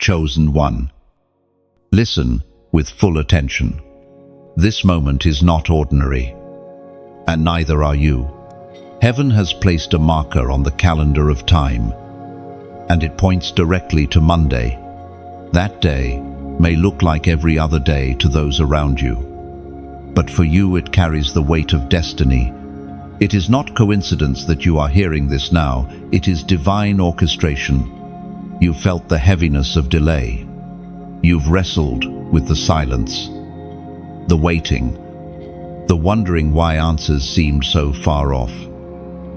Chosen one. Listen with full attention. This moment is not ordinary, and neither are you. Heaven has placed a marker on the calendar of time, and it points directly to Monday. That day may look like every other day to those around you, but for you it carries the weight of destiny. It is not coincidence that you are hearing this now. It is divine orchestration. You felt the heaviness of delay. You've wrestled with the silence, the waiting, the wondering why answers seemed so far off.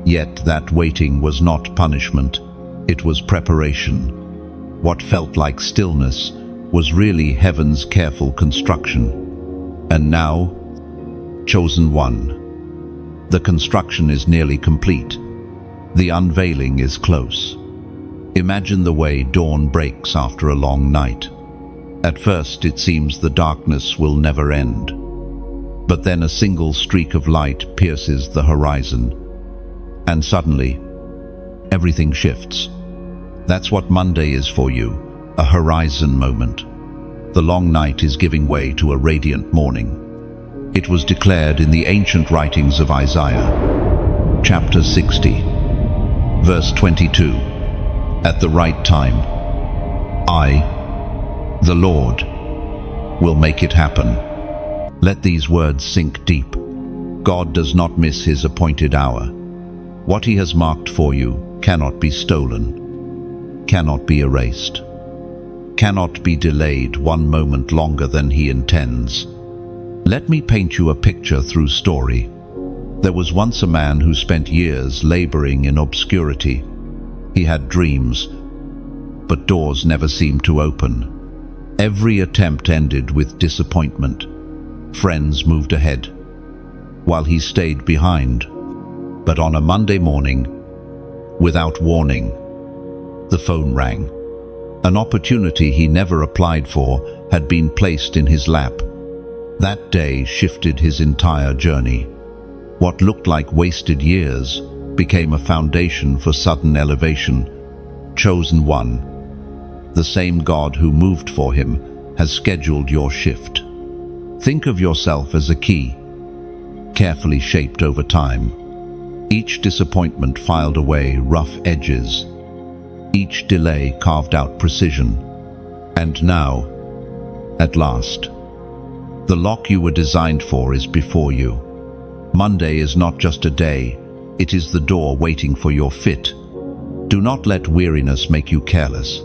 Yet that waiting was not punishment, it was preparation. What felt like stillness was really heaven's careful construction. And now, chosen one. The construction is nearly complete. The unveiling is close. Imagine the way dawn breaks after a long night. At first it seems the darkness will never end. But then a single streak of light pierces the horizon. And suddenly, everything shifts. That's what Monday is for you, a horizon moment. The long night is giving way to a radiant morning. It was declared in the ancient writings of Isaiah, chapter 60, verse 22. At the right time, I, the Lord, will make it happen. Let these words sink deep. God does not miss his appointed hour. What he has marked for you cannot be stolen, cannot be erased, cannot be delayed one moment longer than he intends. Let me paint you a picture through story. There was once a man who spent years laboring in obscurity. He had dreams, but doors never seemed to open. Every attempt ended with disappointment. Friends moved ahead, while he stayed behind. But on a Monday morning, without warning, the phone rang. An opportunity he never applied for had been placed in his lap. That day shifted his entire journey. What looked like wasted years became a foundation for sudden elevation. Chosen one. The same God who moved for him has scheduled your shift. Think of yourself as a key, carefully shaped over time. Each disappointment filed away rough edges. Each delay carved out precision. And now, at last, the lock you were designed for is before you. Monday is not just a day, it is the door waiting for your fit. Do not let weariness make you careless.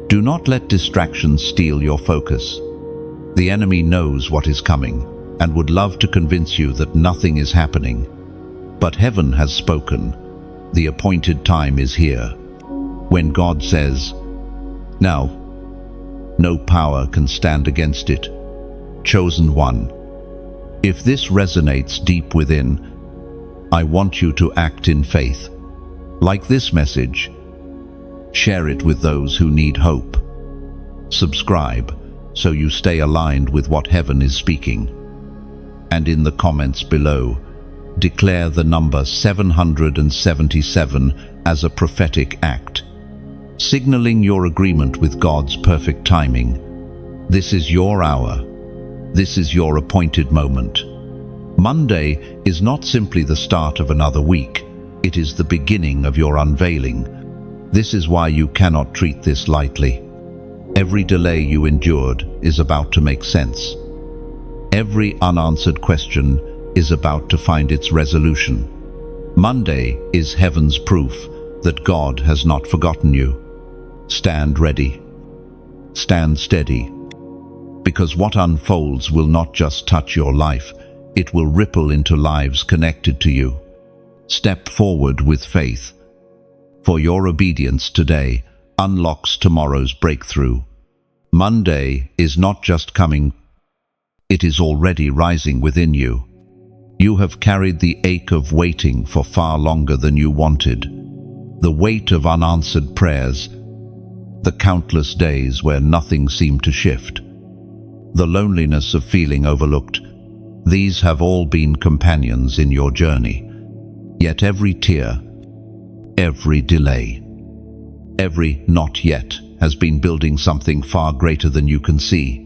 Do not let distractions steal your focus. The enemy knows what is coming and would love to convince you that nothing is happening. But heaven has spoken. The appointed time is here. When God says, "Now," no power can stand against it. Chosen one. If this resonates deep within, I want you to act in faith. Like this message, share it with those who need hope. Subscribe so you stay aligned with what heaven is speaking. And in the comments below, declare the number 777 as a prophetic act, signaling your agreement with God's perfect timing. This is your hour. This is your appointed moment. Monday is not simply the start of another week. It is the beginning of your unveiling. This is why you cannot treat this lightly. Every delay you endured is about to make sense. Every unanswered question is about to find its resolution. Monday is heaven's proof that God has not forgotten you. Stand ready. Stand steady. Because what unfolds will not just touch your life, it will ripple into lives connected to you. Step forward with faith, for your obedience today unlocks tomorrow's breakthrough. Monday is not just coming, it is already rising within you. You have carried the ache of waiting for far longer than you wanted, the weight of unanswered prayers, the countless days where nothing seemed to shift, the loneliness of feeling overlooked. These have all been companions in your journey. Yet every tear, every delay, every not yet has been building something far greater than you can see.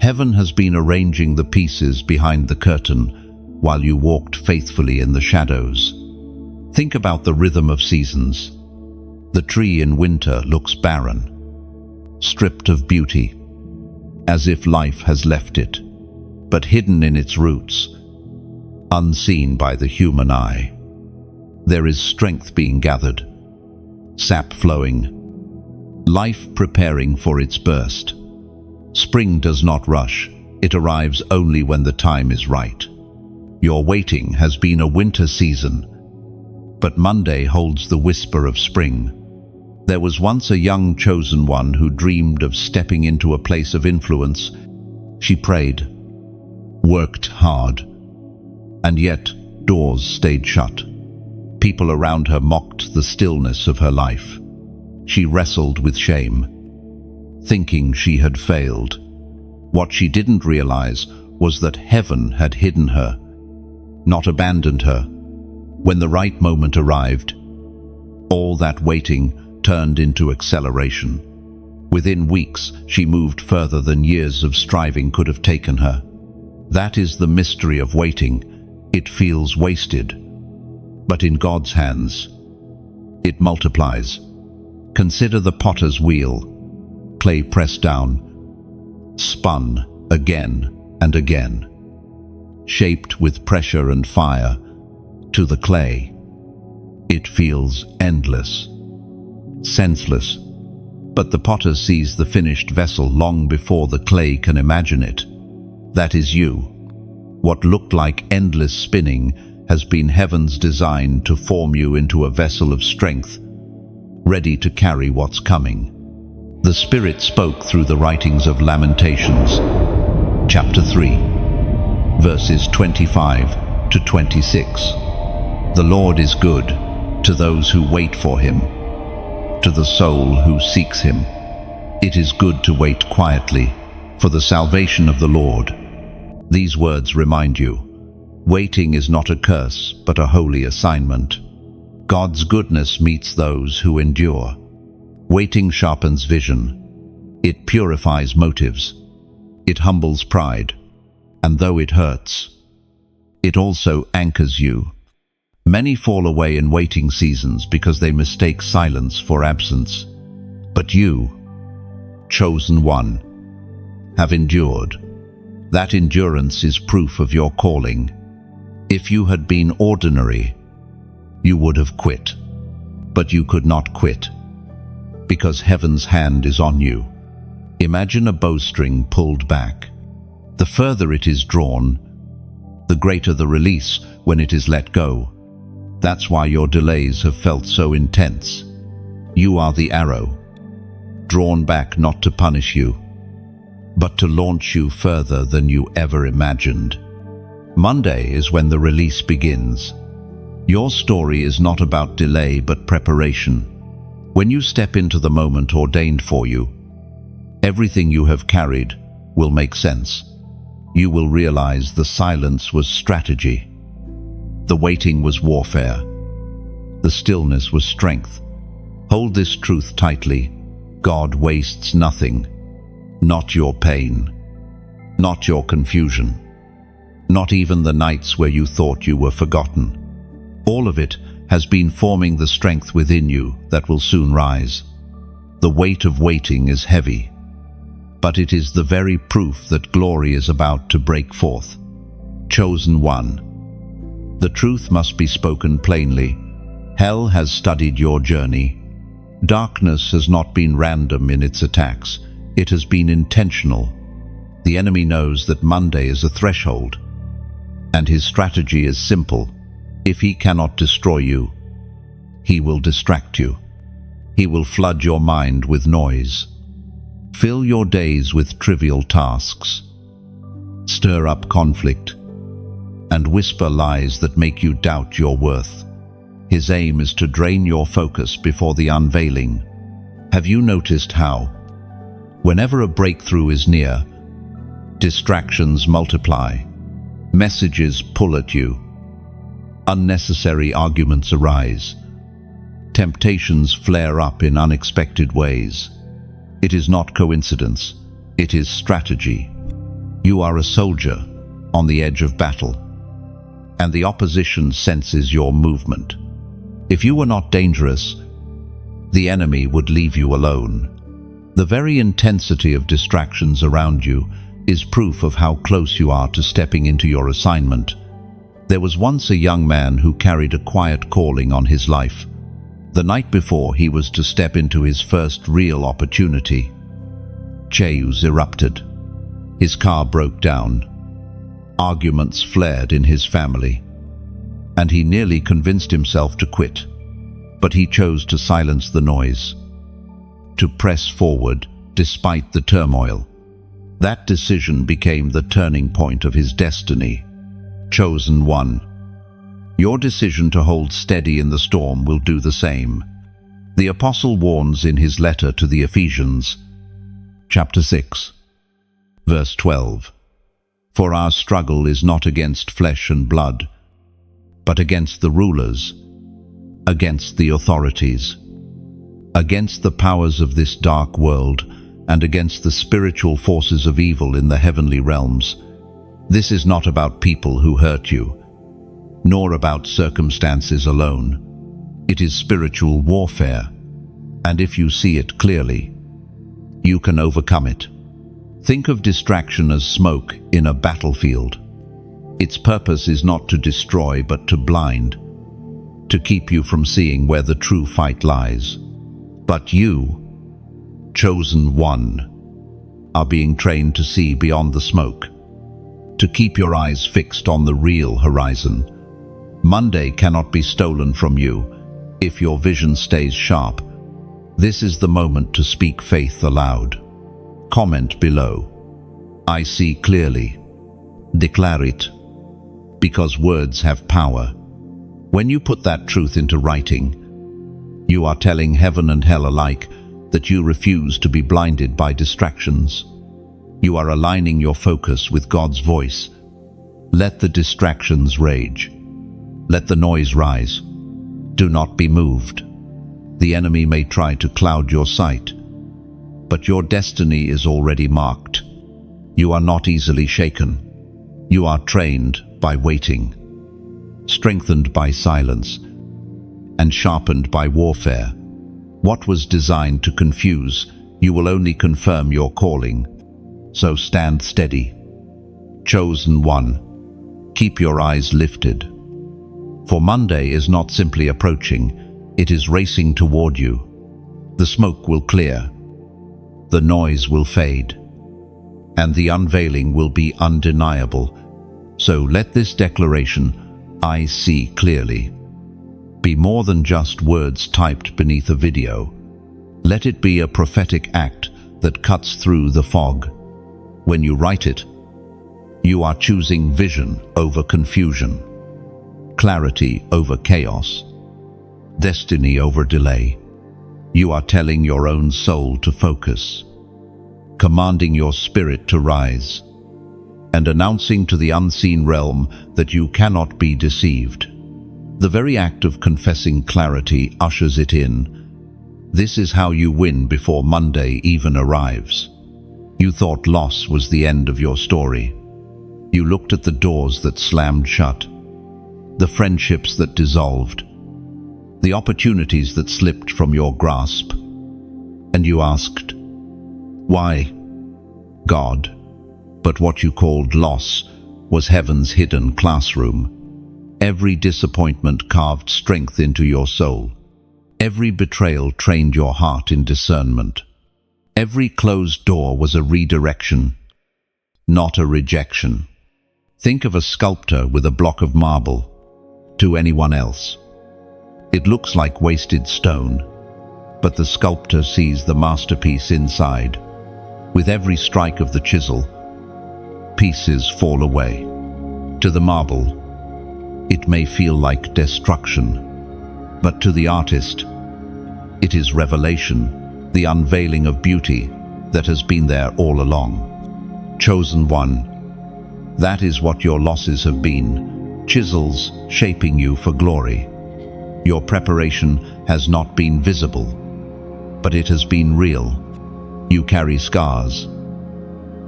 Heaven has been arranging the pieces behind the curtain while you walked faithfully in the shadows. Think about the rhythm of seasons. The tree in winter looks barren, stripped of beauty, as if life has left it, but hidden in its roots, unseen by the human eye. There is strength being gathered, sap flowing, life preparing for its burst. Spring does not rush, it arrives only when the time is right. Your waiting has been a winter season, but Monday holds the whisper of spring. There was once a young chosen one who dreamed of stepping into a place of influence. She prayed, worked hard, and yet doors stayed shut. People around her mocked the stillness of her life. She wrestled with shame, thinking she had failed. What she didn't realize was that heaven had hidden her, not abandoned her. When the right moment arrived, all that waiting turned into acceleration. Within weeks, she moved further than years of striving could have taken her. That is the mystery of waiting. It feels wasted, but in God's hands, it multiplies. Consider the potter's wheel, clay pressed down, spun again and again, shaped with pressure and fire to the clay. It feels endless, senseless, but the potter sees the finished vessel long before the clay can imagine it. That is you. What looked like endless spinning has been heaven's design to form you into a vessel of strength, ready to carry what's coming. The Spirit spoke through the writings of Lamentations, chapter 3, verses 25 to 26. The Lord is good to those who wait for Him, to the soul who seeks Him. It is good to wait quietly for the salvation of the Lord. These words remind you, waiting is not a curse, but a holy assignment. God's goodness meets those who endure. Waiting sharpens vision. It purifies motives. It humbles pride. And though it hurts, it also anchors you. Many fall away in waiting seasons because they mistake silence for absence. But you, chosen one, have endured. That endurance is proof of your calling. If you had been ordinary, you would have quit. But you could not quit, because heaven's hand is on you. Imagine a bowstring pulled back. The further it is drawn, the greater the release when it is let go. That's why your delays have felt so intense. You are the arrow, drawn back not to punish you, but to launch you further than you ever imagined. Monday is when the release begins. Your story is not about delay but preparation. When you step into the moment ordained for you, everything you have carried will make sense. You will realize the silence was strategy. The waiting was warfare. The stillness was strength. Hold this truth tightly. God wastes nothing. Not your pain. Not your confusion. Not even the nights where you thought you were forgotten. All of it has been forming the strength within you that will soon rise. The weight of waiting is heavy, but it is the very proof that glory is about to break forth. Chosen one. The truth must be spoken plainly. Hell has studied your journey. Darkness has not been random in its attacks. It has been intentional. The enemy knows that Monday is a threshold, and his strategy is simple. If he cannot destroy you, he will distract you. He will flood your mind with noise. Fill your days with trivial tasks. Stir up conflict and whisper lies that make you doubt your worth. His aim is to drain your focus before the unveiling. Have you noticed how, whenever a breakthrough is near, distractions multiply, messages pull at you, unnecessary arguments arise, temptations flare up in unexpected ways? It is not coincidence. It is strategy. You are a soldier on the edge of battle, and the opposition senses your movement. If you were not dangerous, the enemy would leave you alone. The very intensity of distractions around you is proof of how close you are to stepping into your assignment. There was once a young man who carried a quiet calling on his life. The night before he was to step into his first real opportunity, chaos erupted. His car broke down. Arguments flared in his family, and he nearly convinced himself to quit. But he chose to silence the noise, to press forward despite the turmoil. That decision became the turning point of his destiny. Chosen one. Your decision to hold steady in the storm will do the same. The apostle warns in his letter to the Ephesians, chapter 6, verse 12. For our struggle is not against flesh and blood, but against the rulers, against the authorities, against the powers of this dark world, and against the spiritual forces of evil in the heavenly realms. This is not about people who hurt you, nor about circumstances alone. It is spiritual warfare, and if you see it clearly, you can overcome it. Think of distraction as smoke in a battlefield. Its purpose is not to destroy but to blind, to keep you from seeing where the true fight lies. But you, chosen one, are being trained to see beyond the smoke, to keep your eyes fixed on the real horizon. Monday cannot be stolen from you if your vision stays sharp. This is the moment to speak faith aloud. Comment below. I see clearly. Declare it, because words have power. When you put that truth into writing, you are telling heaven and hell alike that you refuse to be blinded by distractions. You are aligning your focus with God's voice. Let the distractions rage. Let the noise rise. Do not be moved. The enemy may try to cloud your sight, but your destiny is already marked. You are not easily shaken. You are trained by waiting, strengthened by silence, and sharpened by warfare. What was designed to confuse, you will only confirm your calling. So stand steady. Chosen one, keep your eyes lifted. For Monday is not simply approaching, it is racing toward you. The smoke will clear, the noise will fade, and the unveiling will be undeniable. So let this declaration, I see clearly, be more than just words typed beneath a video. Let it be a prophetic act that cuts through the fog. When you write it, you are choosing vision over confusion, clarity over chaos, destiny over delay. You are telling your own soul to focus, commanding your spirit to rise, and announcing to the unseen realm that you cannot be deceived. The very act of confessing clarity ushers it in. This is how you win before Monday even arrives. You thought loss was the end of your story. You looked at the doors that slammed shut, the friendships that dissolved, the opportunities that slipped from your grasp, and you asked, why, God? But what you called loss was heaven's hidden classroom. Every disappointment carved strength into your soul. Every betrayal trained your heart in discernment. Every closed door was a redirection, not a rejection. Think of a sculptor with a block of marble. To anyone else, it looks like wasted stone, but the sculptor sees the masterpiece inside. With every strike of the chisel, pieces fall away. To the marble, it may feel like destruction, but to the artist, it is revelation, the unveiling of beauty that has been there all along. Chosen one, that is what your losses have been, chisels shaping you for glory. Your preparation has not been visible, but it has been real. You carry scars,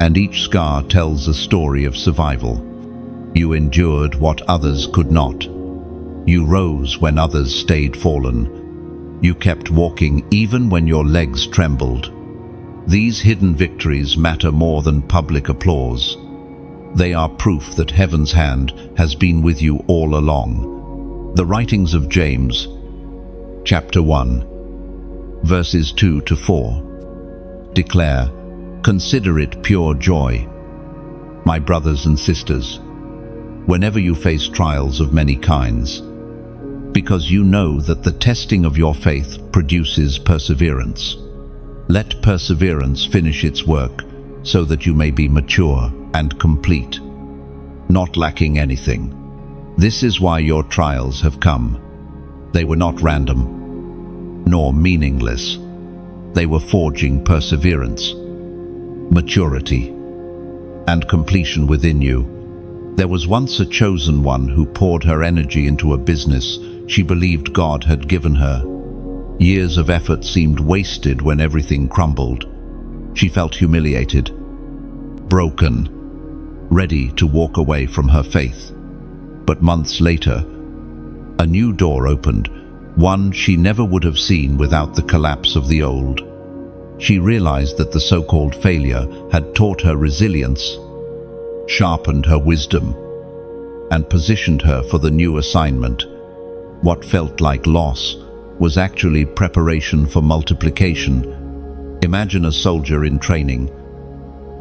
and each scar tells a story of survival. You endured what others could not. You rose when others stayed fallen. You kept walking even when your legs trembled. These hidden victories matter more than public applause. They are proof that heaven's hand has been with you all along. The writings of James, chapter 1, verses 2 to 4, declare, "Consider it pure joy, my brothers and sisters, whenever you face trials of many kinds, because you know that the testing of your faith produces perseverance. Let perseverance finish its work, so that you may be mature and complete, not lacking anything. This is why your trials have come. They were not random, nor meaningless. They were forging perseverance, maturity, and completion within you. There was once a chosen one who poured her energy into a business she believed God had given her. Years of effort seemed wasted when everything crumbled. She felt humiliated, broken, ready to walk away from her faith. But months later, a new door opened, one she never would have seen without the collapse of the old. She realized that the so-called failure had taught her resilience, sharpened her wisdom, and positioned her for the new assignment. What felt like loss was actually preparation for multiplication. Imagine a soldier in training,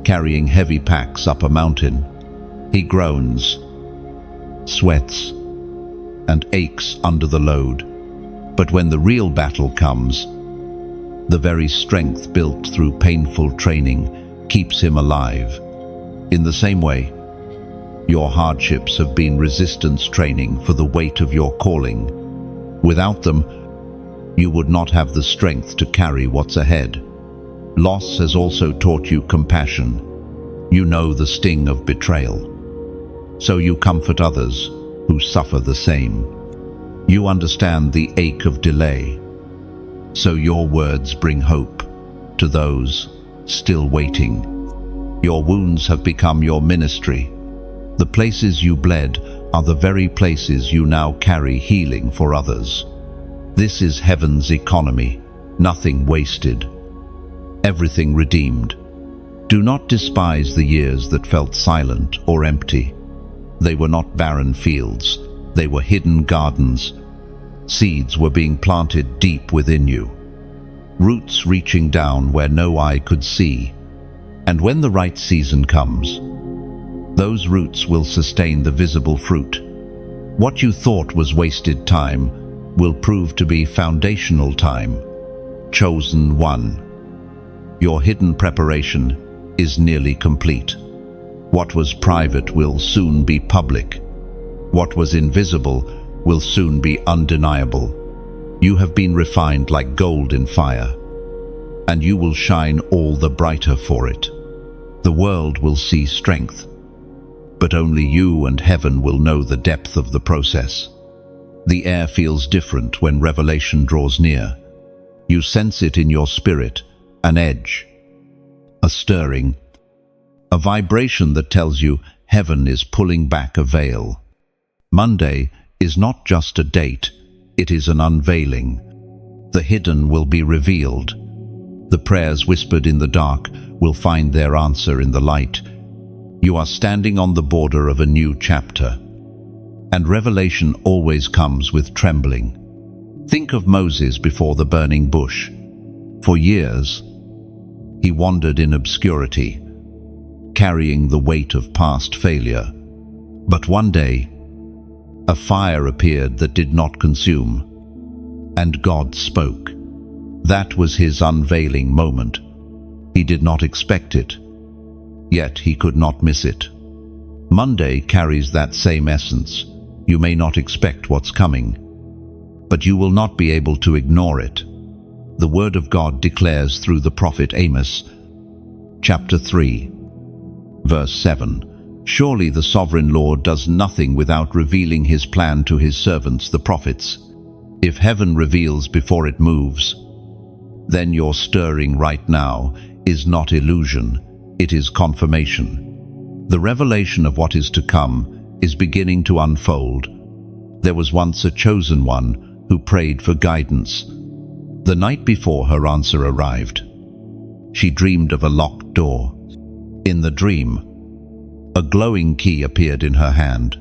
carrying heavy packs up a mountain. He groans, sweats, and aches under the load. But when the real battle comes, the very strength built through painful training keeps him alive. In the same way, your hardships have been resistance training for the weight of your calling. Without them, you would not have the strength to carry what's ahead. Loss has also taught you compassion. You know the sting of betrayal. So you comfort others who suffer the same. You understand the ache of delay. So your words bring hope to those still waiting. Your wounds have become your ministry. The places you bled are the very places you now carry healing for others. This is heaven's economy, nothing wasted, everything redeemed. Do not despise the years that felt silent or empty. They were not barren fields, they were hidden gardens. Seeds were being planted deep within you, roots reaching down where no eye could see. And when the right season comes, those roots will sustain the visible fruit. What you thought was wasted time will prove to be foundational time. Chosen one. Your hidden preparation is nearly complete. What was private will soon be public. What was invisible will soon be undeniable. You have been refined like gold in fire, and you will shine all the brighter for it. The world will see strength, but only you and heaven will know the depth of the process. The air feels different when revelation draws near. You sense it in your spirit, an edge, a stirring, a vibration that tells you heaven is pulling back a veil. Monday is not just a date, it is an unveiling. The hidden will be revealed. The prayers whispered in the dark will find their answer in the light. You are standing on the border of a new chapter, and revelation always comes with trembling. Think of Moses before the burning bush. For years, he wandered in obscurity, carrying the weight of past failure. But one day, a fire appeared that did not consume, and God spoke. That was his unveiling moment. He did not expect it, yet he could not miss it. Monday carries that same essence. You may not expect what's coming, but you will not be able to ignore it. The Word of God declares through the prophet Amos, chapter 3, verse 7, "Surely the sovereign Lord does nothing without revealing his plan to his servants, the prophets. If heaven reveals before it moves, then you're stirring right now is not illusion, it is confirmation. The revelation of what is to come is beginning to unfold. There was once a chosen one who prayed for guidance. The night before her answer arrived, she dreamed of a locked door. In the dream, a glowing key appeared in her hand.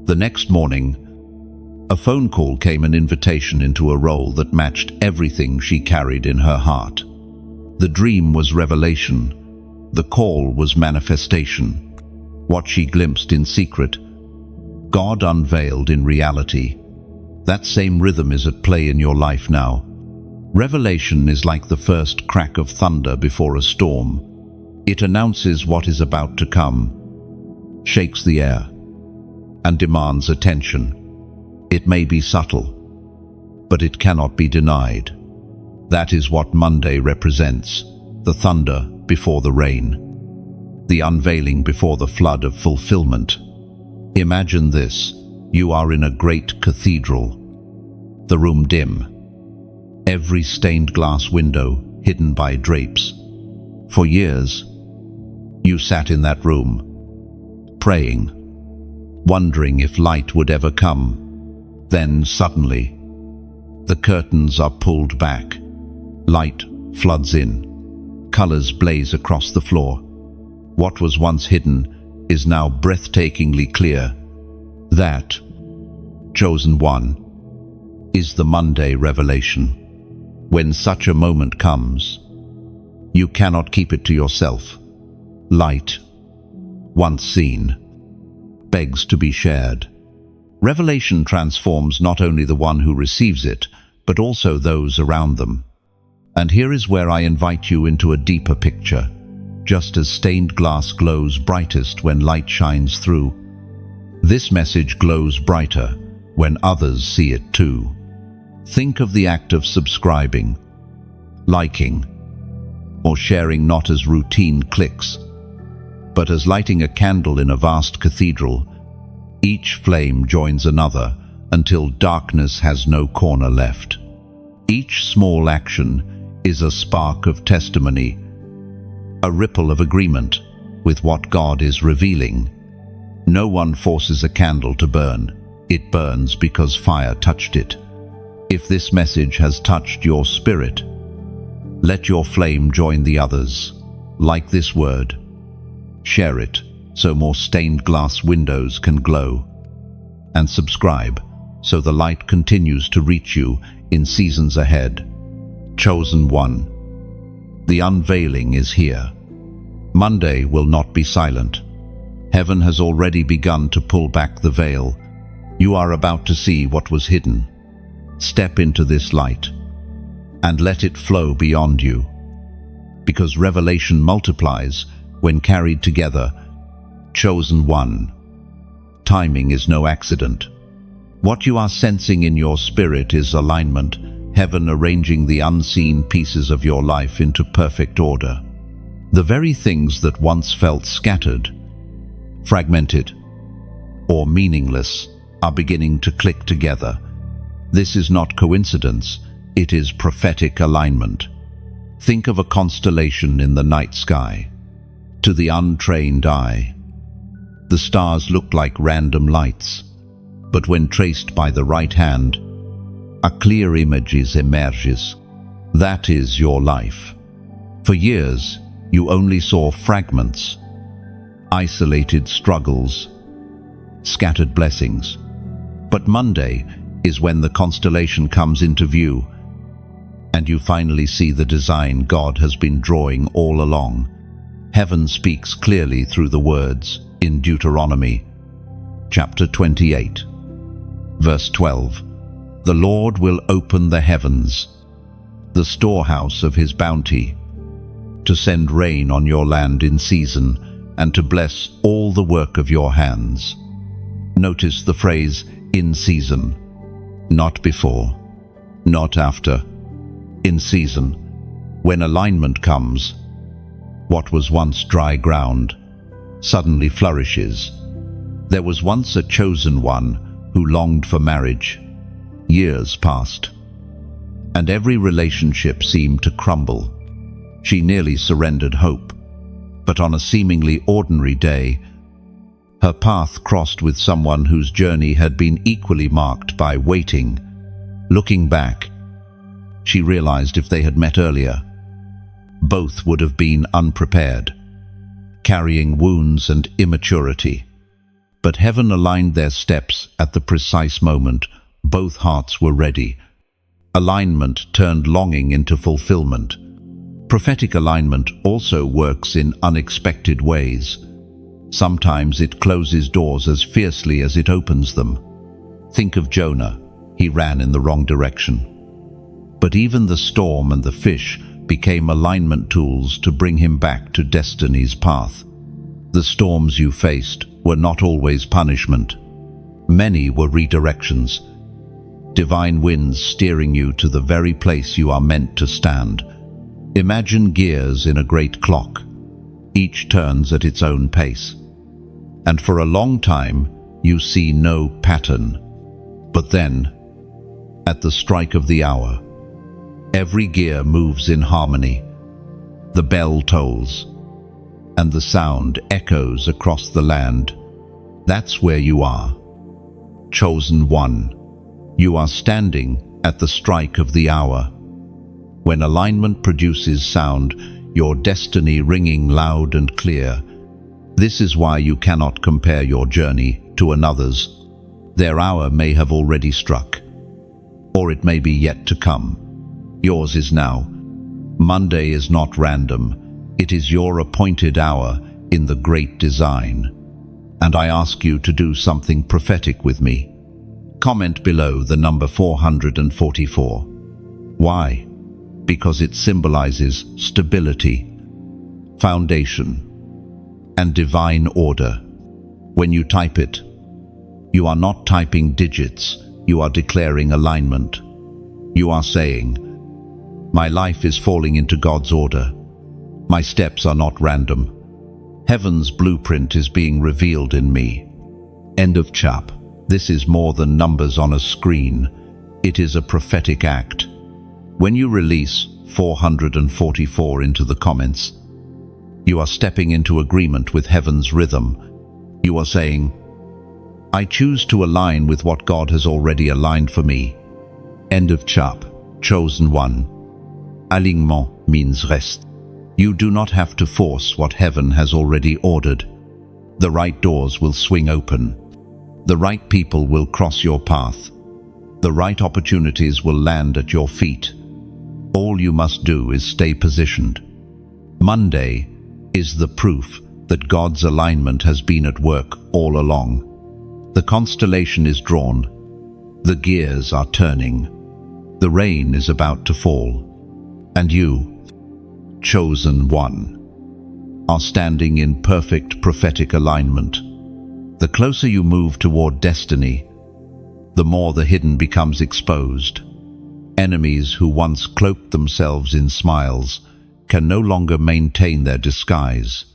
The next morning, a phone call came, an invitation into a role that matched everything she carried in her heart. The dream was revelation. The call was manifestation. What she glimpsed in secret, God unveiled in reality. That same rhythm is at play in your life now. Revelation is like the first crack of thunder before a storm. It announces what is about to come, shakes the air, and demands attention. It may be subtle, but it cannot be denied. That is what Monday represents, the thunder before the rain, the unveiling before the flood of fulfillment. Imagine this: you are in a great cathedral, the room dim, every stained glass window hidden by drapes. For years, you sat in that room, praying, wondering if light would ever come. Then suddenly, the curtains are pulled back. Light floods in. Colors blaze across the floor. What was once hidden is now breathtakingly clear. That, chosen one, is the Monday revelation. When such a moment comes, you cannot keep it to yourself. Light, once seen, begs to be shared. Revelation transforms not only the one who receives it, but also those around them. And here is where I invite you into a deeper picture. Just as stained glass glows brightest when light shines through, this message glows brighter when others see it too. Think of the act of subscribing, liking, or sharing not as routine clicks, but as lighting a candle in a vast cathedral. Each flame joins another until darkness has no corner left. Each small action is a spark of testimony, a ripple of agreement with what God is revealing. No one forces a candle to burn. It burns because fire touched it. If this message has touched your spirit, let your flame join the others. Like this word, share it so more stained glass windows can glow. And subscribe so the light continues to reach you in seasons ahead. Chosen one, the unveiling is here. Monday will not be silent. Heaven has already begun to pull back the veil. You are about to see what was hidden. Step into this light and let it flow beyond you. Because revelation multiplies when carried together. Chosen one. Timing is no accident. What you are sensing in your spirit is alignment, heaven arranging the unseen pieces of your life into perfect order. The very things that once felt scattered, fragmented, or meaningless are beginning to click together. This is not coincidence, it is prophetic alignment. Think of a constellation in the night sky. To the untrained eye, the stars look like random lights, but when traced by the right hand, a clear image emerges. That is your life. For years, you only saw fragments, isolated struggles, scattered blessings. But Monday is when the constellation comes into view, and you finally see the design God has been drawing all along. Heaven speaks clearly through the words in Deuteronomy, chapter 28, verse 12. The Lord will open the heavens, the storehouse of his bounty, to send rain on your land in season and to bless all the work of your hands. Notice the phrase, in season, not before, not after. In season, when alignment comes, what was once dry ground suddenly flourishes. There was once a chosen one who longed for marriage. Years passed, and every relationship seemed to crumble. She nearly surrendered hope. But on a seemingly ordinary day, her path crossed with someone whose journey had been equally marked by waiting. Looking back, she realized if they had met earlier, both would have been unprepared, carrying wounds and immaturity. But heaven aligned their steps at the precise moment. Both hearts were ready. Alignment turned longing into fulfillment. Prophetic alignment also works in unexpected ways. Sometimes it closes doors as fiercely as it opens them. Think of Jonah. He ran in the wrong direction. But even the storm and the fish became alignment tools to bring him back to destiny's path. The storms you faced were not always punishment. Many were redirections. Divine winds steering you to the very place you are meant to stand. Imagine gears in a great clock. Each turns at its own pace. And for a long time, you see no pattern. But then, at the strike of the hour, every gear moves in harmony. The bell tolls, and the sound echoes across the land. That's where you are. Chosen one. You are standing at the strike of the hour. When alignment produces sound, your destiny ringing loud and clear. This is why you cannot compare your journey to another's. Their hour may have already struck, or it may be yet to come. Yours is now. Monday is not random. It is your appointed hour in the great design. And I ask you to do something prophetic with me. Comment below the number 444. Why? Because it symbolizes stability, foundation, and divine order. When you type it, you are not typing digits, you are declaring alignment. You are saying, my life is falling into God's order. My steps are not random. Heaven's blueprint is being revealed in me. End of chap. This is more than numbers on a screen. It is a prophetic act. When you release 444 into the comments, you are stepping into agreement with heaven's rhythm. You are saying, I choose to align with what God has already aligned for me. End of chap. Chosen one. Alignement means rest. You do not have to force what heaven has already ordered. The right doors will swing open. The right people will cross your path. The right opportunities will land at your feet. All you must do is stay positioned. Monday is the proof that God's alignment has been at work all along. The constellation is drawn. The gears are turning. The rain is about to fall. And you, chosen one, are standing in perfect prophetic alignment. The closer you move toward destiny, the more the hidden becomes exposed. Enemies who once cloaked themselves in smiles can no longer maintain their disguise.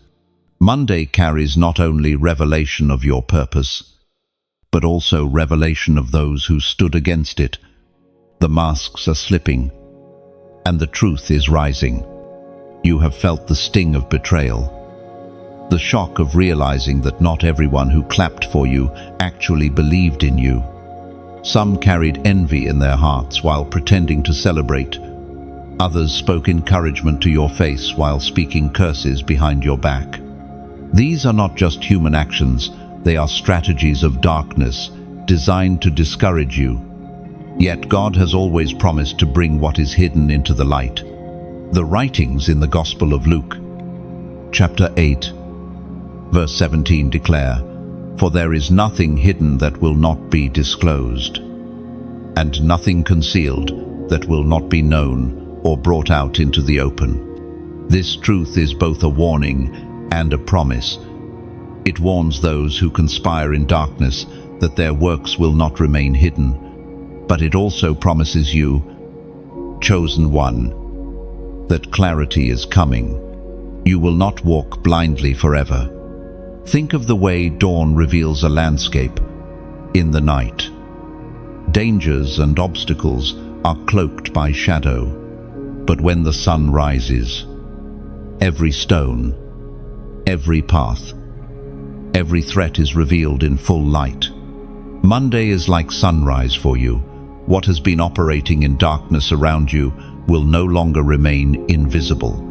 Monday carries not only revelation of your purpose, but also revelation of those who stood against it. The masks are slipping, and the truth is rising. You have felt the sting of betrayal, the shock of realizing that not everyone who clapped for you actually believed in you. Some carried envy in their hearts while pretending to celebrate. Others spoke encouragement to your face while speaking curses behind your back. These are not just human actions, they are strategies of darkness designed to discourage you. Yet God has always promised to bring what is hidden into the light. The writings in the Gospel of Luke, chapter 8, verse 17 declare, For there is nothing hidden that will not be disclosed, and nothing concealed that will not be known or brought out into the open. This truth is both a warning and a promise. It warns those who conspire in darkness that their works will not remain hidden, but it also promises you, chosen one, that clarity is coming. You will not walk blindly forever. Think of the way dawn reveals a landscape in the night. Dangers and obstacles are cloaked by shadow, but when the sun rises, every stone, every path, every threat is revealed in full light. Monday is like sunrise for you. What has been operating in darkness around you will no longer remain invisible.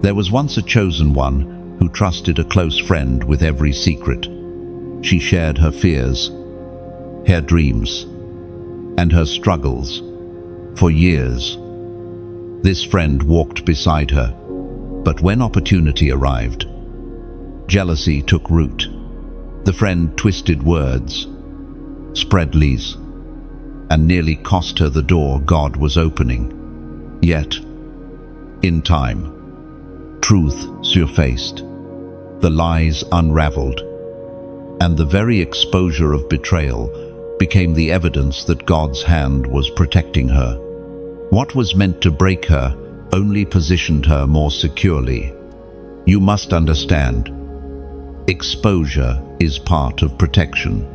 There was once a chosen one who trusted a close friend with every secret. She shared her fears, her dreams, and her struggles for years. This friend walked beside her, but when opportunity arrived, jealousy took root. The friend twisted words, spread lies, and nearly cost her the door God was opening. Yet, in time, truth surfaced, the lies unraveled, and the very exposure of betrayal became the evidence that God's hand was protecting her. What was meant to break her only positioned her more securely. You must understand, exposure is part of protection.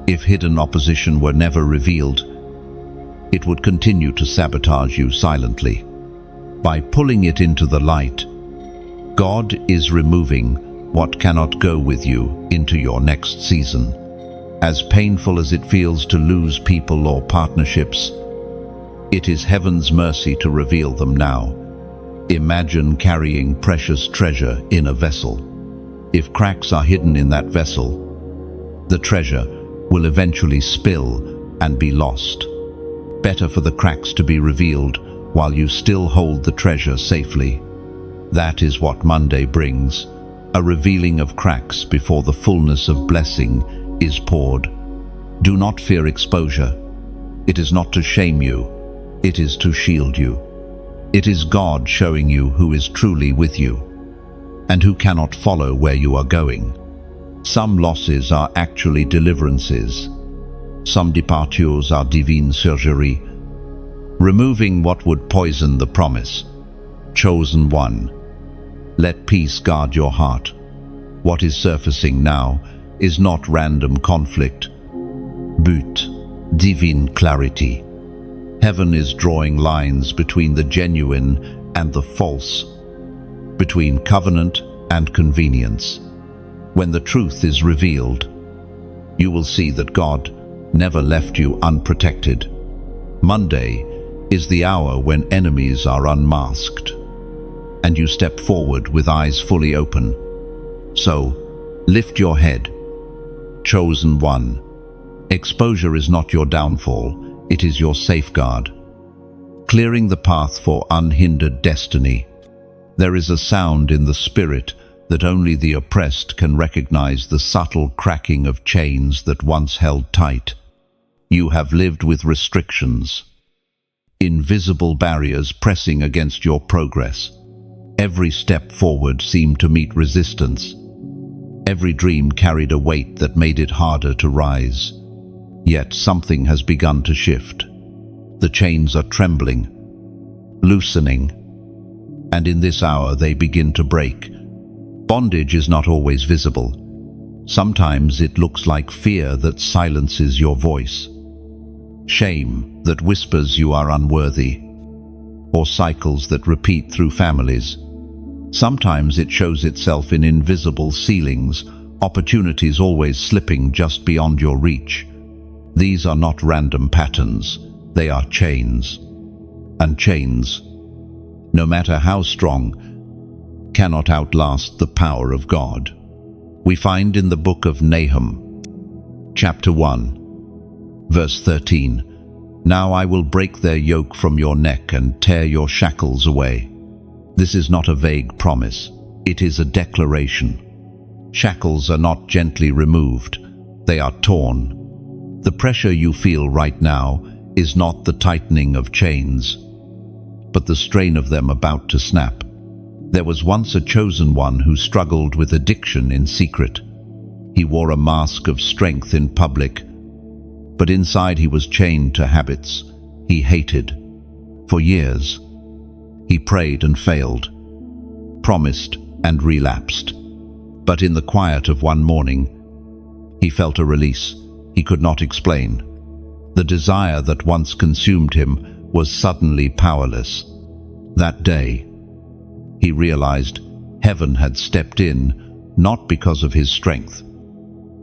If hidden opposition were never revealed, it would continue to sabotage you silently. By pulling it into the light, God is removing what cannot go with you into your next season. As painful as it feels to lose people or partnerships, it is heaven's mercy to reveal them now. Imagine carrying precious treasure in a vessel. If cracks are hidden in that vessel, the treasure will eventually spill and be lost. Better for the cracks to be revealed while you still hold the treasure safely. That is what Monday brings, a revealing of cracks before the fullness of blessing is poured. Do not fear exposure. It is not to shame you, it is to shield you. It is God showing you who is truly with you and who cannot follow where you are going. Some losses are actually deliverances. Some departures are divine surgery, removing what would poison the promise. Chosen one, let peace guard your heart. What is surfacing now is not random conflict, but divine clarity. Heaven is drawing lines between the genuine and the false, between covenant and convenience. When the truth is revealed, you will see that God never left you unprotected. Monday is the hour when enemies are unmasked, and you step forward with eyes fully open. So, lift your head. Chosen one. Exposure is not your downfall, it is your safeguard, clearing the path for unhindered destiny. There is a sound in the spirit that only the oppressed can recognize, the subtle cracking of chains that once held tight. You have lived with restrictions, invisible barriers pressing against your progress. Every step forward seemed to meet resistance. Every dream carried a weight that made it harder to rise. Yet something has begun to shift. The chains are trembling, loosening, and in this hour they begin to break. Bondage is not always visible. Sometimes it looks like fear that silences your voice, shame that whispers you are unworthy, or cycles that repeat through families. Sometimes it shows itself in invisible ceilings, opportunities always slipping just beyond your reach. These are not random patterns, they are chains. And chains, no matter how strong, cannot outlast the power of God. We find in the book of Nahum, chapter 1, verse 13, "Now I will break their yoke from your neck and tear your shackles away." This is not a vague promise, it is a declaration. Shackles are not gently removed, they are torn. The pressure you feel right now is not the tightening of chains, but the strain of them about to snap. There was once a chosen one who struggled with addiction in secret. He wore a mask of strength in public, but inside he was chained to habits he hated. For years, he prayed and failed, promised and relapsed. But in the quiet of one morning, he felt a release he could not explain. The desire that once consumed him was suddenly powerless. That day, he realized Heaven had stepped in, not because of his strength,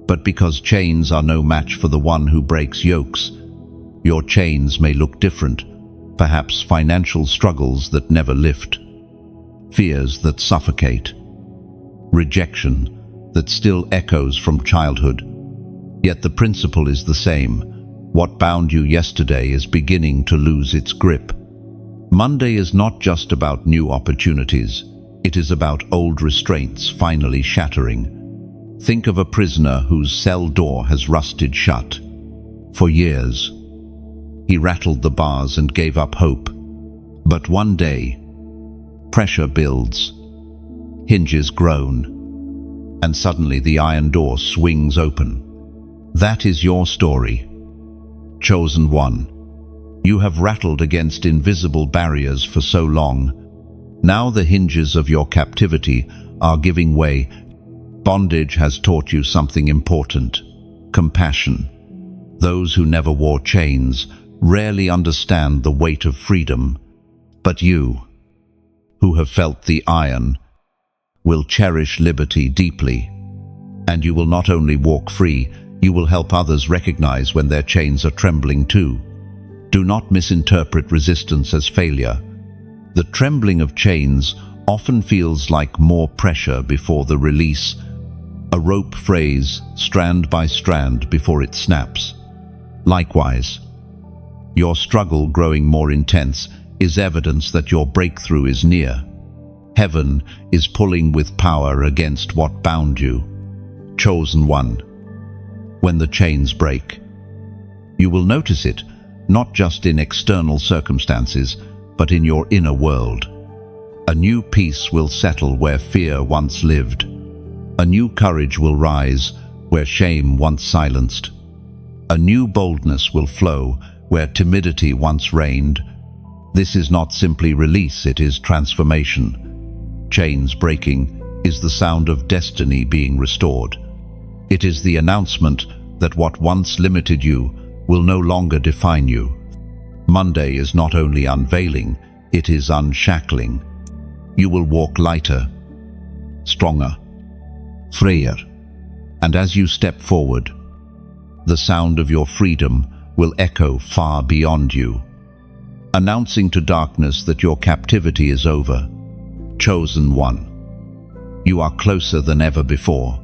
but because chains are no match for the one who breaks yokes. Your chains may look different, perhaps financial struggles that never lift, fears that suffocate, rejection that still echoes from childhood. Yet the principle is the same. What bound you yesterday is beginning to lose its grip. Monday is not just about new opportunities. It is about old restraints finally shattering. Think of a prisoner whose cell door has rusted shut. For years, he rattled the bars and gave up hope. But one day, pressure builds, hinges groan, and suddenly the iron door swings open. That is your story. Chosen one. You have rattled against invisible barriers for so long. Now the hinges of your captivity are giving way. Bondage has taught you something important: compassion. Those who never wore chains rarely understand the weight of freedom. But you, who have felt the iron, will cherish liberty deeply. And you will not only walk free, you will help others recognize when their chains are trembling too. Do not misinterpret resistance as failure. The trembling of chains often feels like more pressure before the release, a rope frays strand by strand before it snaps. Likewise, your struggle growing more intense is evidence that your breakthrough is near. Heaven is pulling with power against what bound you. Chosen one. When the chains break, you will notice it, not just in external circumstances, but in your inner world. A new peace will settle where fear once lived. A new courage will rise where shame once silenced. A new boldness will flow where timidity once reigned. This is not simply release, it is transformation. Chains breaking is the sound of destiny being restored. It is the announcement that what once limited you will no longer define you. Monday is not only unveiling, it is unshackling. You will walk lighter, stronger, freer. And as you step forward, the sound of your freedom will echo far beyond you, announcing to darkness that your captivity is over. Chosen one. You are closer than ever before.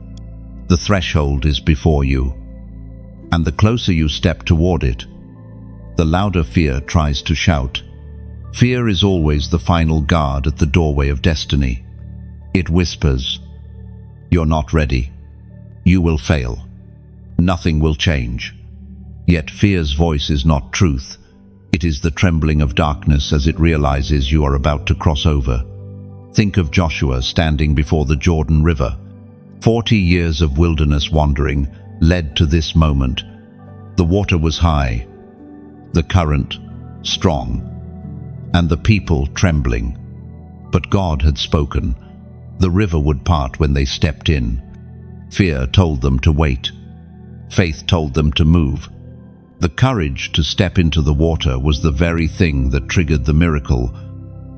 The threshold is before you, and the closer you step toward it, the louder fear tries to shout. Fear is always the final guard at the doorway of destiny. It whispers, "You're not ready. You will fail. Nothing will change." Yet fear's voice is not truth. It is the trembling of darkness as it realizes you are about to cross over. Think of Joshua standing before the Jordan River. 40 years of wilderness wandering led to this moment. The water was high, the current strong, and the people trembling. But God had spoken. The river would part when they stepped in. Fear told them to wait. Faith told them to move. The courage to step into the water was the very thing that triggered the miracle.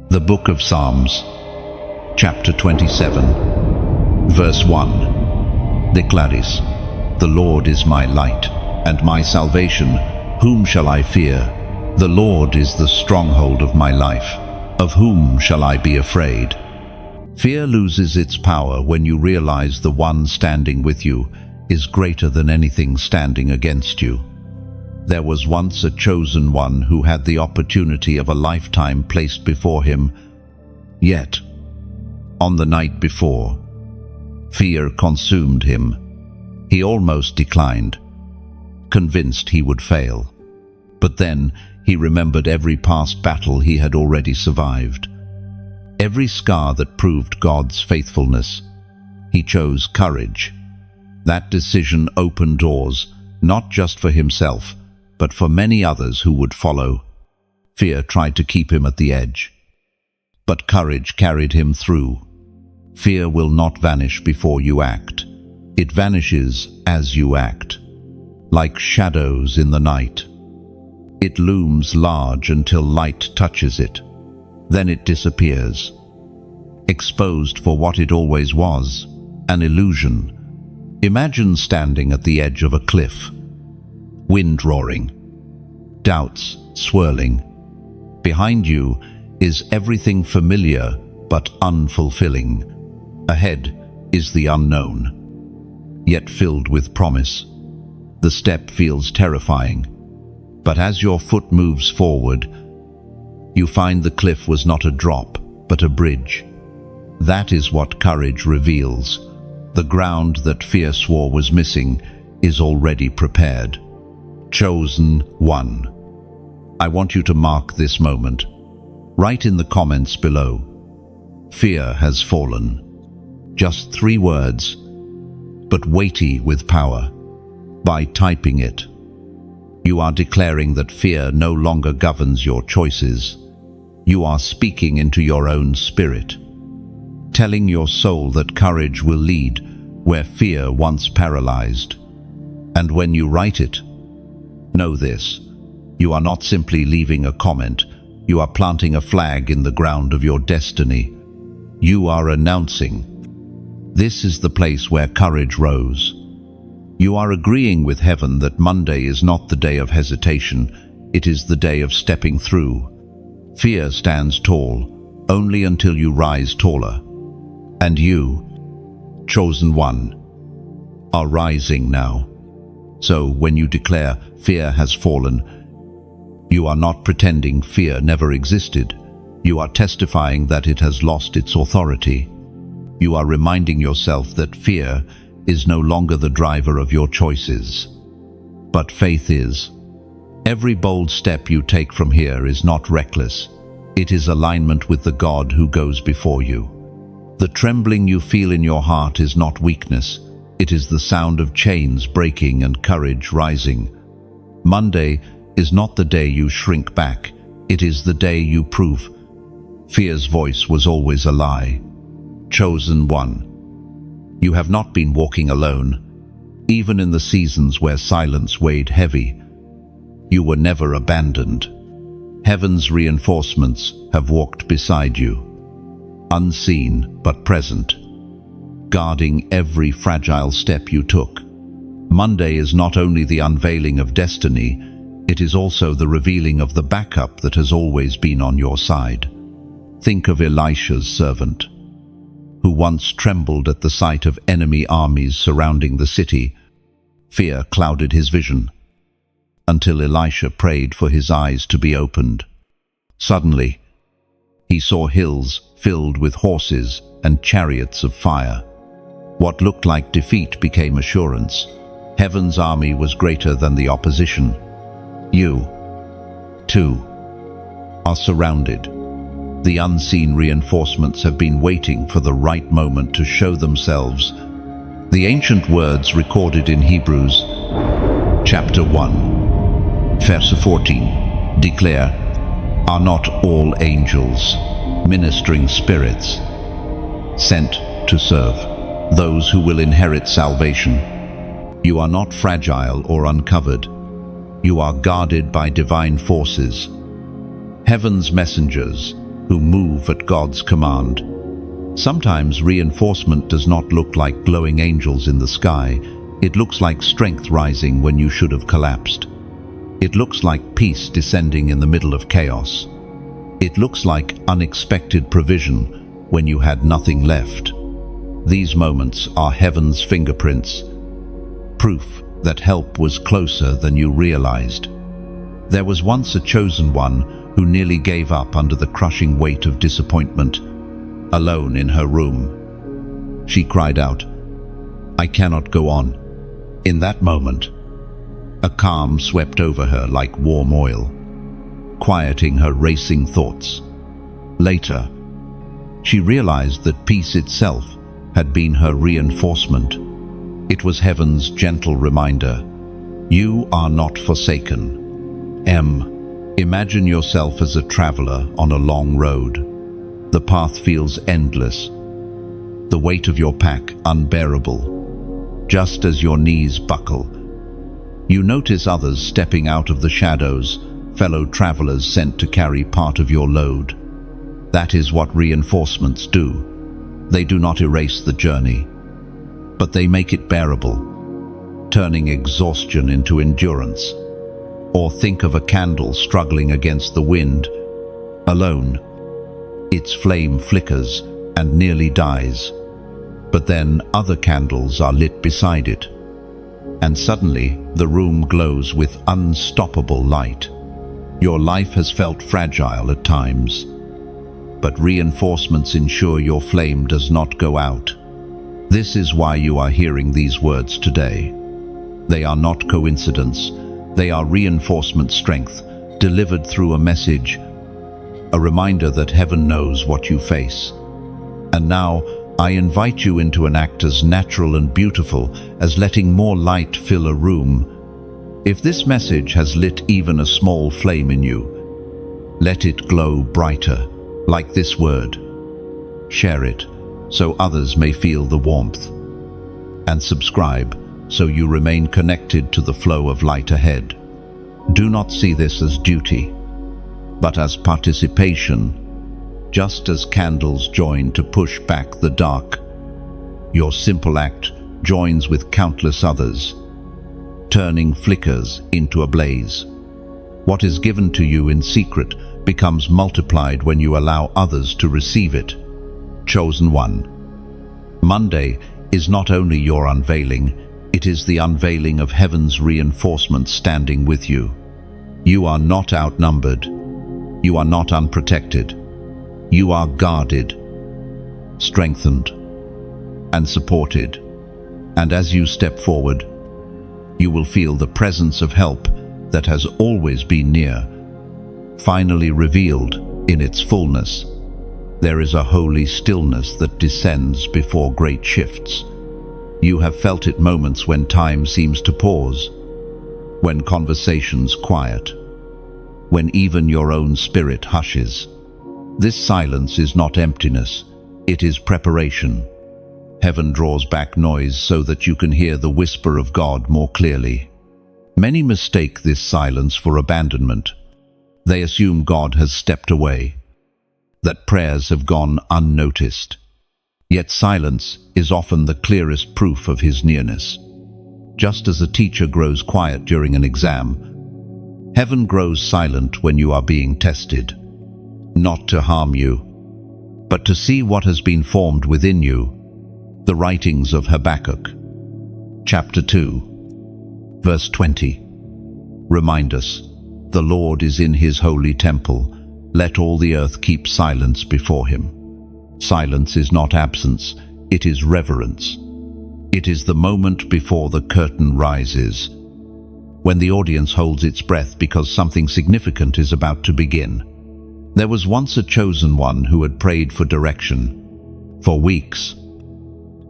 The Book of Psalms, chapter 27, verse 1, declares, "The Lord is my light and my salvation. Whom shall I fear? The Lord is the stronghold of my life. Of whom shall I be afraid?" Fear loses its power when you realize the one standing with you is greater than anything standing against you. There was once a chosen one who had the opportunity of a lifetime placed before him. Yet, on the night before, fear consumed him. He almost declined, convinced he would fail. But then he remembered every past battle he had already survived, every scar that proved God's faithfulness. He chose courage. That decision opened doors, not just for himself, but for many others who would follow. Fear tried to keep him at the edge, but courage carried him through. Fear will not vanish before you act. It vanishes as you act, like shadows in the night. It looms large until light touches it. Then it disappears. exposed for what it always was, an illusion. Imagine standing at the edge of a cliff, wind roaring, doubts swirling. Behind you is everything familiar but unfulfilling. Ahead is the unknown, yet filled with promise. The step feels terrifying, but as your foot moves forward, you find the cliff was not a drop, but a bridge. That is what courage reveals. The ground that fear swore was missing is already prepared. Chosen one. I want you to mark this moment. Write in the comments below, "Fear has fallen." Just 3 words, but weighty with power. By typing it, you are declaring that fear no longer governs your choices. You are speaking into your own spirit, telling your soul that courage will lead where fear once paralyzed. And when you write it, know this: you are not simply leaving a comment, you are planting a flag in the ground of your destiny. You are announcing, this is the place where courage rose. You are agreeing with heaven that Monday is not the day of hesitation, it is the day of stepping through. Fear stands tall, only until you rise taller. And you, chosen one, are rising now. So when you declare fear has fallen, you are not pretending fear never existed. You are testifying that it has lost its authority. You are reminding yourself that fear is no longer the driver of your choices, but faith is. Every bold step you take from here is not reckless. It is alignment with the God who goes before you. The trembling you feel in your heart is not weakness. It is the sound of chains breaking and courage rising. Monday is not the day you shrink back. It is the day you prove fear's voice was always a lie. Chosen one. You have not been walking alone. Even in the seasons where silence weighed heavy, you were never abandoned. Heaven's reinforcements have walked beside you, unseen but present, guarding every fragile step you took. Monday is not only the unveiling of destiny, it is also the revealing of the backup that has always been on your side. Think of Elisha's servant, who once trembled at the sight of enemy armies surrounding the city. Fear clouded his vision, until Elisha prayed for his eyes to be opened. Suddenly, he saw hills filled with horses and chariots of fire. What looked like defeat became assurance. Heaven's army was greater than the opposition. You, too, are surrounded. The unseen reinforcements have been waiting for the right moment to show themselves. The ancient words recorded in Hebrews, chapter 1, verse 14, declare, "Are not all angels, ministering spirits, sent to serve those who will inherit salvation?" You are not fragile or uncovered. You are guarded by divine forces, heaven's messengers who move at God's command. Sometimes reinforcement does not look like glowing angels in the sky. It looks like strength rising when you should have collapsed. It looks like peace descending in the middle of chaos. It looks like unexpected provision when you had nothing left. These moments are heaven's fingerprints, proof that help was closer than you realized. There was once a chosen one who nearly gave up under the crushing weight of disappointment. Alone in her room, she cried out, "I cannot go on." In that moment, a calm swept over her like warm oil, quieting her racing thoughts. Later, she realized that peace itself had been her reinforcement. It was heaven's gentle reminder, "You are not forsaken." Imagine yourself as a traveler on a long road. The path feels endless, the weight of your pack unbearable. Just as your knees buckle, you notice others stepping out of the shadows, fellow travelers sent to carry part of your load. That is what reinforcements do. They do not erase the journey, but they make it bearable, turning exhaustion into endurance. Or think of a candle struggling against the wind, alone. Its flame flickers and nearly dies, but then other candles are lit beside it, and suddenly the room glows with unstoppable light. Your life has felt fragile at times, but reinforcements ensure your flame does not go out. This is why you are hearing these words today. They are not coincidence. They are reinforcement strength, delivered through a message, a reminder that heaven knows what you face. And now, I invite you into an act as natural and beautiful as letting more light fill a room. If this message has lit even a small flame in you, let it glow brighter, like this word. Share it, so others may feel the warmth. And subscribe, so you remain connected to the flow of light ahead. Do not see this as duty, but as participation. Just as candles join to push back the dark, your simple act joins with countless others, turning flickers into a blaze. What is given to you in secret becomes multiplied when you allow others to receive it. Chosen one. Monday is not only your unveiling, it is the unveiling of heaven's reinforcement standing with you. You are not outnumbered. You are not unprotected. You are guarded, strengthened, and supported. And as you step forward, you will feel the presence of help that has always been near, finally revealed in its fullness. There is a holy stillness that descends before great shifts. You have felt it moments when time seems to pause, when conversations quiet, when even your own spirit hushes. This silence is not emptiness, it is preparation. Heaven draws back noise so that you can hear the whisper of God more clearly. Many mistake this silence for abandonment. They assume God has stepped away, that prayers have gone unnoticed. Yet silence is often the clearest proof of His nearness. Just as a teacher grows quiet during an exam, heaven grows silent when you are being tested. Not to harm you, but to see what has been formed within you. The writings of Habakkuk, chapter 2, verse 20, remind us, the Lord is in His holy temple, let all the earth keep silence before Him. Silence is not absence, it is reverence. It is the moment before the curtain rises, when the audience holds its breath because something significant is about to begin. There was once a chosen one who had prayed for direction. For weeks,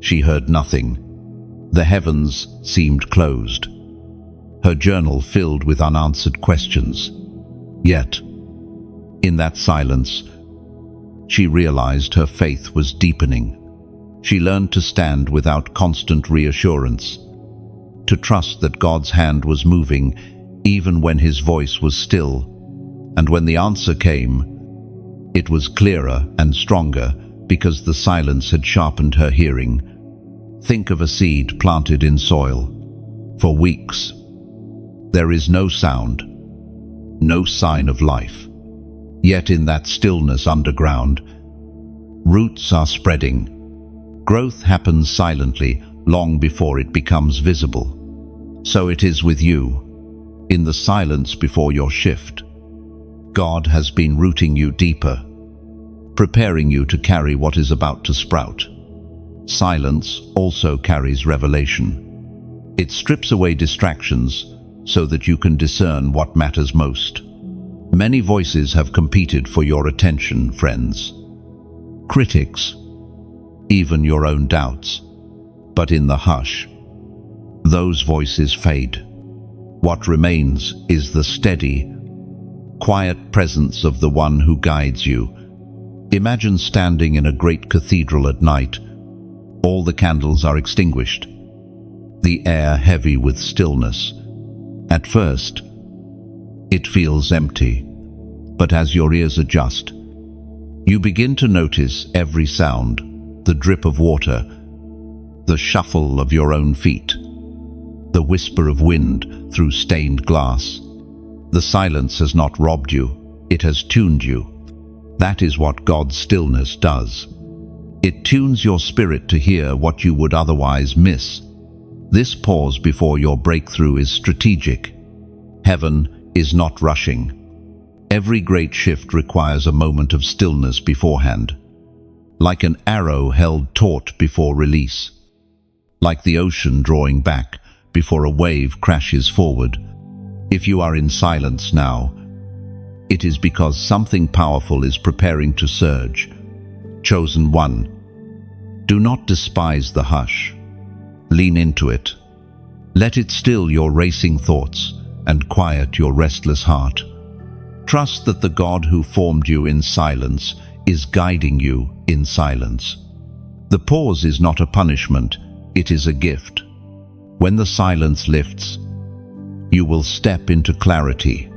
she heard nothing. The heavens seemed closed. Her journal filled with unanswered questions. Yet, in that silence, she realized her faith was deepening. She learned to stand without constant reassurance, to trust that God's hand was moving even when His voice was still. And when the answer came, it was clearer and stronger because the silence had sharpened her hearing. Think of a seed planted in soil. For weeks, there is no sound, no sign of life. Yet in that stillness underground, roots are spreading. Growth happens silently, long before it becomes visible. So it is with you. In the silence before your shift, God has been rooting you deeper, preparing you to carry what is about to sprout. Silence also carries revelation. It strips away distractions so that you can discern what matters most. Many voices have competed for your attention, friends. Critics, even your own doubts. But in the hush, those voices fade. What remains is the steady, quiet presence of the one who guides you. Imagine standing in a great cathedral at night. All the candles are extinguished, the air heavy with stillness. At first, it feels empty, but as your ears adjust, you begin to notice every sound, the drip of water, the shuffle of your own feet, the whisper of wind through stained glass. The silence has not robbed you, it has tuned you. That is what God's stillness does. It tunes your spirit to hear what you would otherwise miss. This pause before your breakthrough is strategic. Heaven is not rushing. Every great shift requires a moment of stillness beforehand, like an arrow held taut before release, like the ocean drawing back before a wave crashes forward. If you are in silence now, it is because something powerful is preparing to surge. Chosen one, do not despise the hush. Lean into it. Let it still your racing thoughts and quiet your restless heart. Trust that the God who formed you in silence is guiding you in silence. The pause is not a punishment, it is a gift. When the silence lifts, you will step into clarity.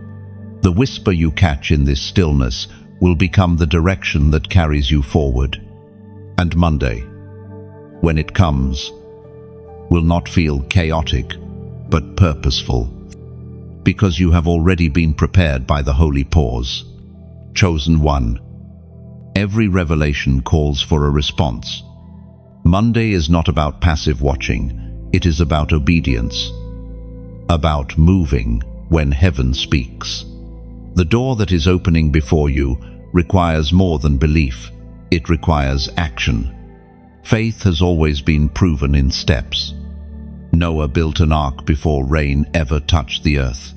The whisper you catch in this stillness will become the direction that carries you forward. And Monday, when it comes, will not feel chaotic, but purposeful, because you have already been prepared by the holy pause. Chosen one, every revelation calls for a response. Monday is not about passive watching, it is about obedience, about moving when heaven speaks. The door that is opening before you requires more than belief, it requires action. Faith has always been proven in steps. Noah built an ark before rain ever touched the earth.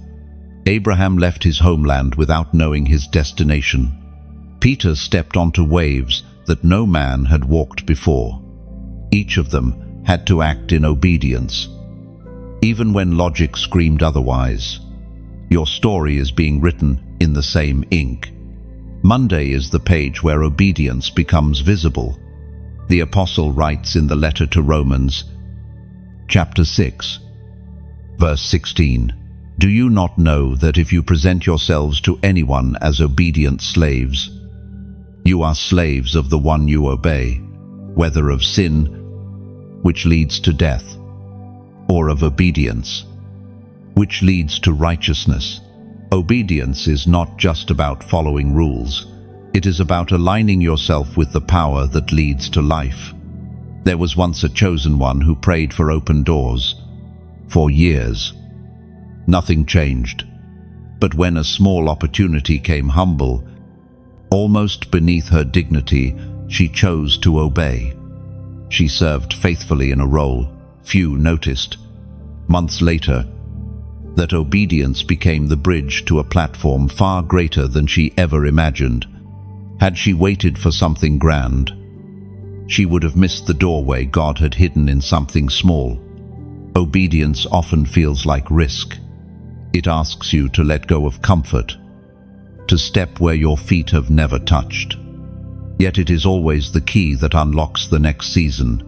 Abraham left his homeland without knowing his destination. Peter stepped onto waves that no man had walked before. Each of them had to act in obedience, even when logic screamed otherwise. Your story is being written in the same ink. Monday is the page where obedience becomes visible. The apostle writes in the letter to Romans, chapter 6, verse 16, "Do you not know that if you present yourselves to anyone as obedient slaves, you are slaves of the one you obey, whether of sin, which leads to death, or of obedience, which leads to righteousness?" Obedience is not just about following rules. It is about aligning yourself with the power that leads to life. There was once a chosen one who prayed for open doors. For years, nothing changed. But when a small opportunity came humble, almost beneath her dignity, she chose to obey. She served faithfully in a role few noticed. Months later, that obedience became the bridge to a platform far greater than she ever imagined. Had she waited for something grand, she would have missed the doorway God had hidden in something small. Obedience often feels like risk. It asks you to let go of comfort, to step where your feet have never touched. Yet it is always the key that unlocks the next season.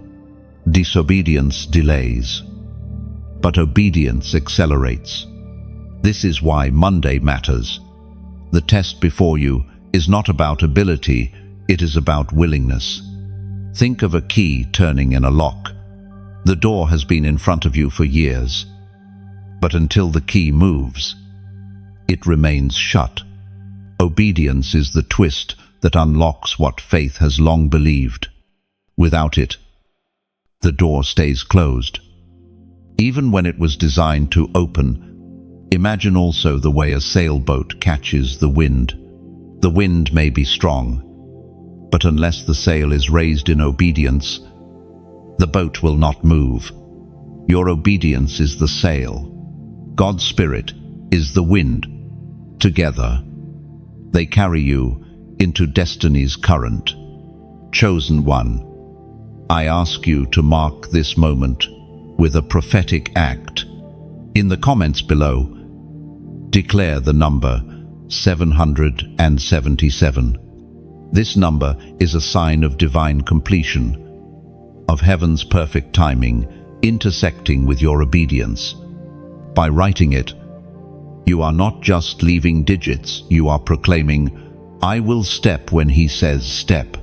Disobedience delays, but obedience accelerates. This is why Monday matters. The test before you is not about ability, it is about willingness. Think of a key turning in a lock. The door has been in front of you for years, but until the key moves, it remains shut. Obedience is the twist that unlocks what faith has long believed. Without it, the door stays closed. Even when it was designed to open, imagine also the way a sailboat catches the wind. The wind may be strong, but unless the sail is raised in obedience, the boat will not move. Your obedience is the sail. God's Spirit is the wind. Together, they carry you into destiny's current. Chosen one, I ask you to mark this moment with a prophetic act. In the comments below, declare the number 777. This number is a sign of divine completion, of heaven's perfect timing intersecting with your obedience. By writing it, you are not just leaving digits, you are proclaiming, I will step when He says step.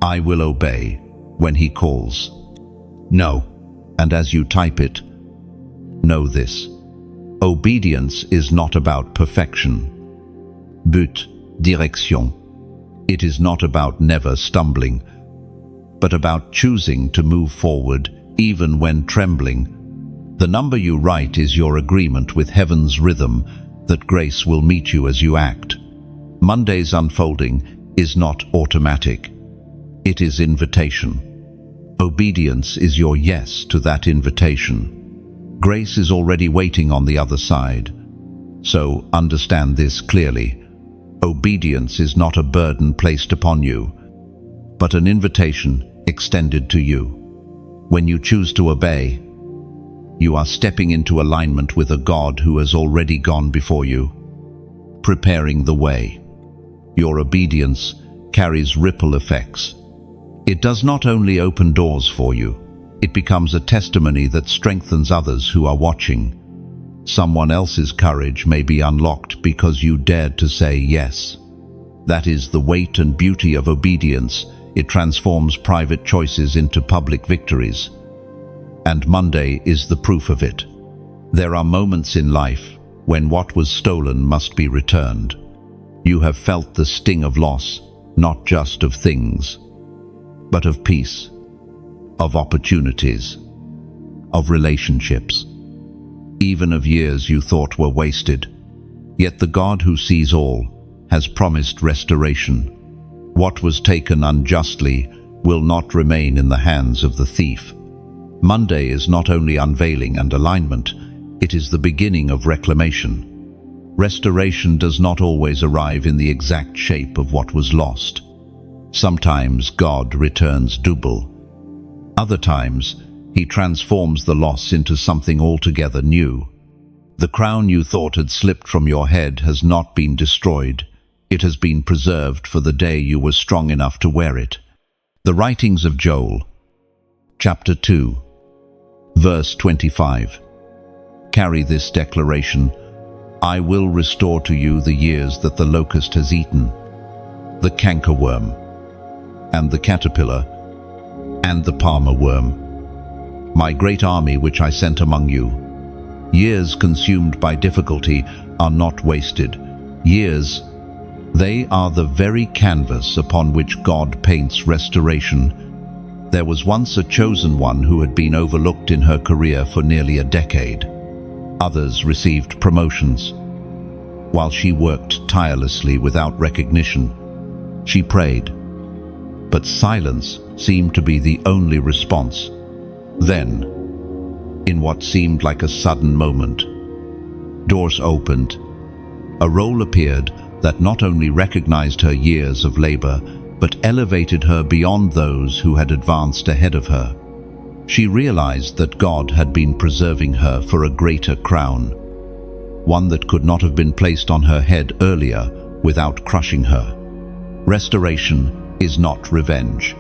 I will obey when He calls. No. And as you type it, know this: obedience is not about perfection. But, direction. It is not about never stumbling, but about choosing to move forward even when trembling. The number you write is your agreement with heaven's rhythm that grace will meet you as you act. Monday's unfolding is not automatic. It is invitation. Obedience is your yes to that invitation. Grace is already waiting on the other side. So understand this clearly. Obedience is not a burden placed upon you, but an invitation extended to you. When you choose to obey, you are stepping into alignment with a God who has already gone before you, preparing the way. Your obedience carries ripple effects. It does not only open doors for you, it becomes a testimony that strengthens others who are watching. Someone else's courage may be unlocked because you dared to say yes. That is the weight and beauty of obedience. It transforms private choices into public victories. And Monday is the proof of it. There are moments in life when what was stolen must be returned. You have felt the sting of loss, not just of things, but of peace, of opportunities, of relationships, even of years you thought were wasted. Yet the God who sees all has promised restoration. What was taken unjustly will not remain in the hands of the thief. Monday is not only unveiling and alignment, it is the beginning of reclamation. Restoration does not always arrive in the exact shape of what was lost. Sometimes God returns double. Other times, He transforms the loss into something altogether new. The crown you thought had slipped from your head has not been destroyed. It has been preserved for the day you were strong enough to wear it. The writings of Joel, chapter 2, verse 25. Carry this declaration: I will restore to you the years that the locust has eaten, the cankerworm, and the caterpillar, and the palmer worm, my great army which I sent among you. Years consumed by difficulty are not wasted. Years, they are the very canvas upon which God paints restoration. There was once a chosen one who had been overlooked in her career for nearly a decade. Others received promotions. While she worked tirelessly without recognition, she prayed. But silence seemed to be the only response. Then, in what seemed like a sudden moment, doors opened. A role appeared that not only recognized her years of labor, but elevated her beyond those who had advanced ahead of her. She realized that God had been preserving her for a greater crown, one that could not have been placed on her head earlier without crushing her. Restoration is not revenge.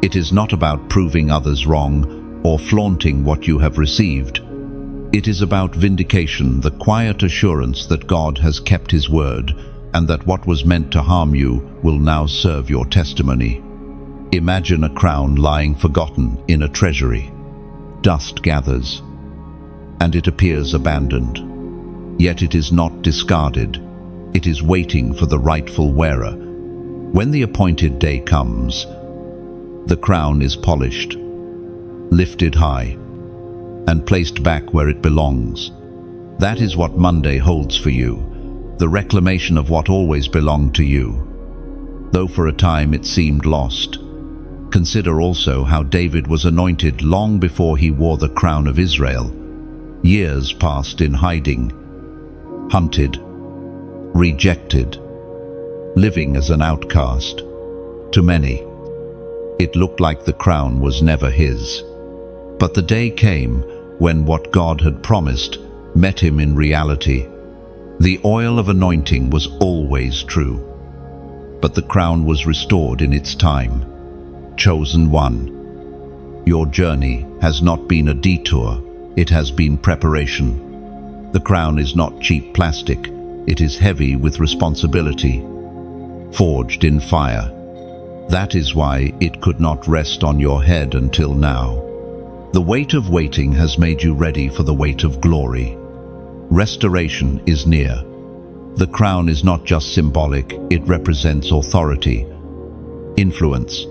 It is not about proving others wrong or flaunting what you have received. It is about vindication, the quiet assurance that God has kept His word, and that what was meant to harm you will now serve your testimony. Imagine a crown lying forgotten in a treasury. Dust gathers, and it appears abandoned. Yet it is not discarded. It is waiting for the rightful wearer. When the appointed day comes, the crown is polished, lifted high, and placed back where it belongs. That is what Monday holds for you, the reclamation of what always belonged to you, though for a time it seemed lost. Consider also how David was anointed long before he wore the crown of Israel. Years passed in hiding, hunted, rejected, living as an outcast. To many, it looked like the crown was never his. But the day came when what God had promised met him in reality. The oil of anointing was always true, but the crown was restored in its time. Chosen one, your journey has not been a detour, it has been preparation. The crown is not cheap plastic, it is heavy with responsibility. Forged in fire, That is why it could not rest on your head until now. The weight of waiting has made you ready for the weight of glory. Restoration is near. The crown is not just symbolic, it represents authority, influence,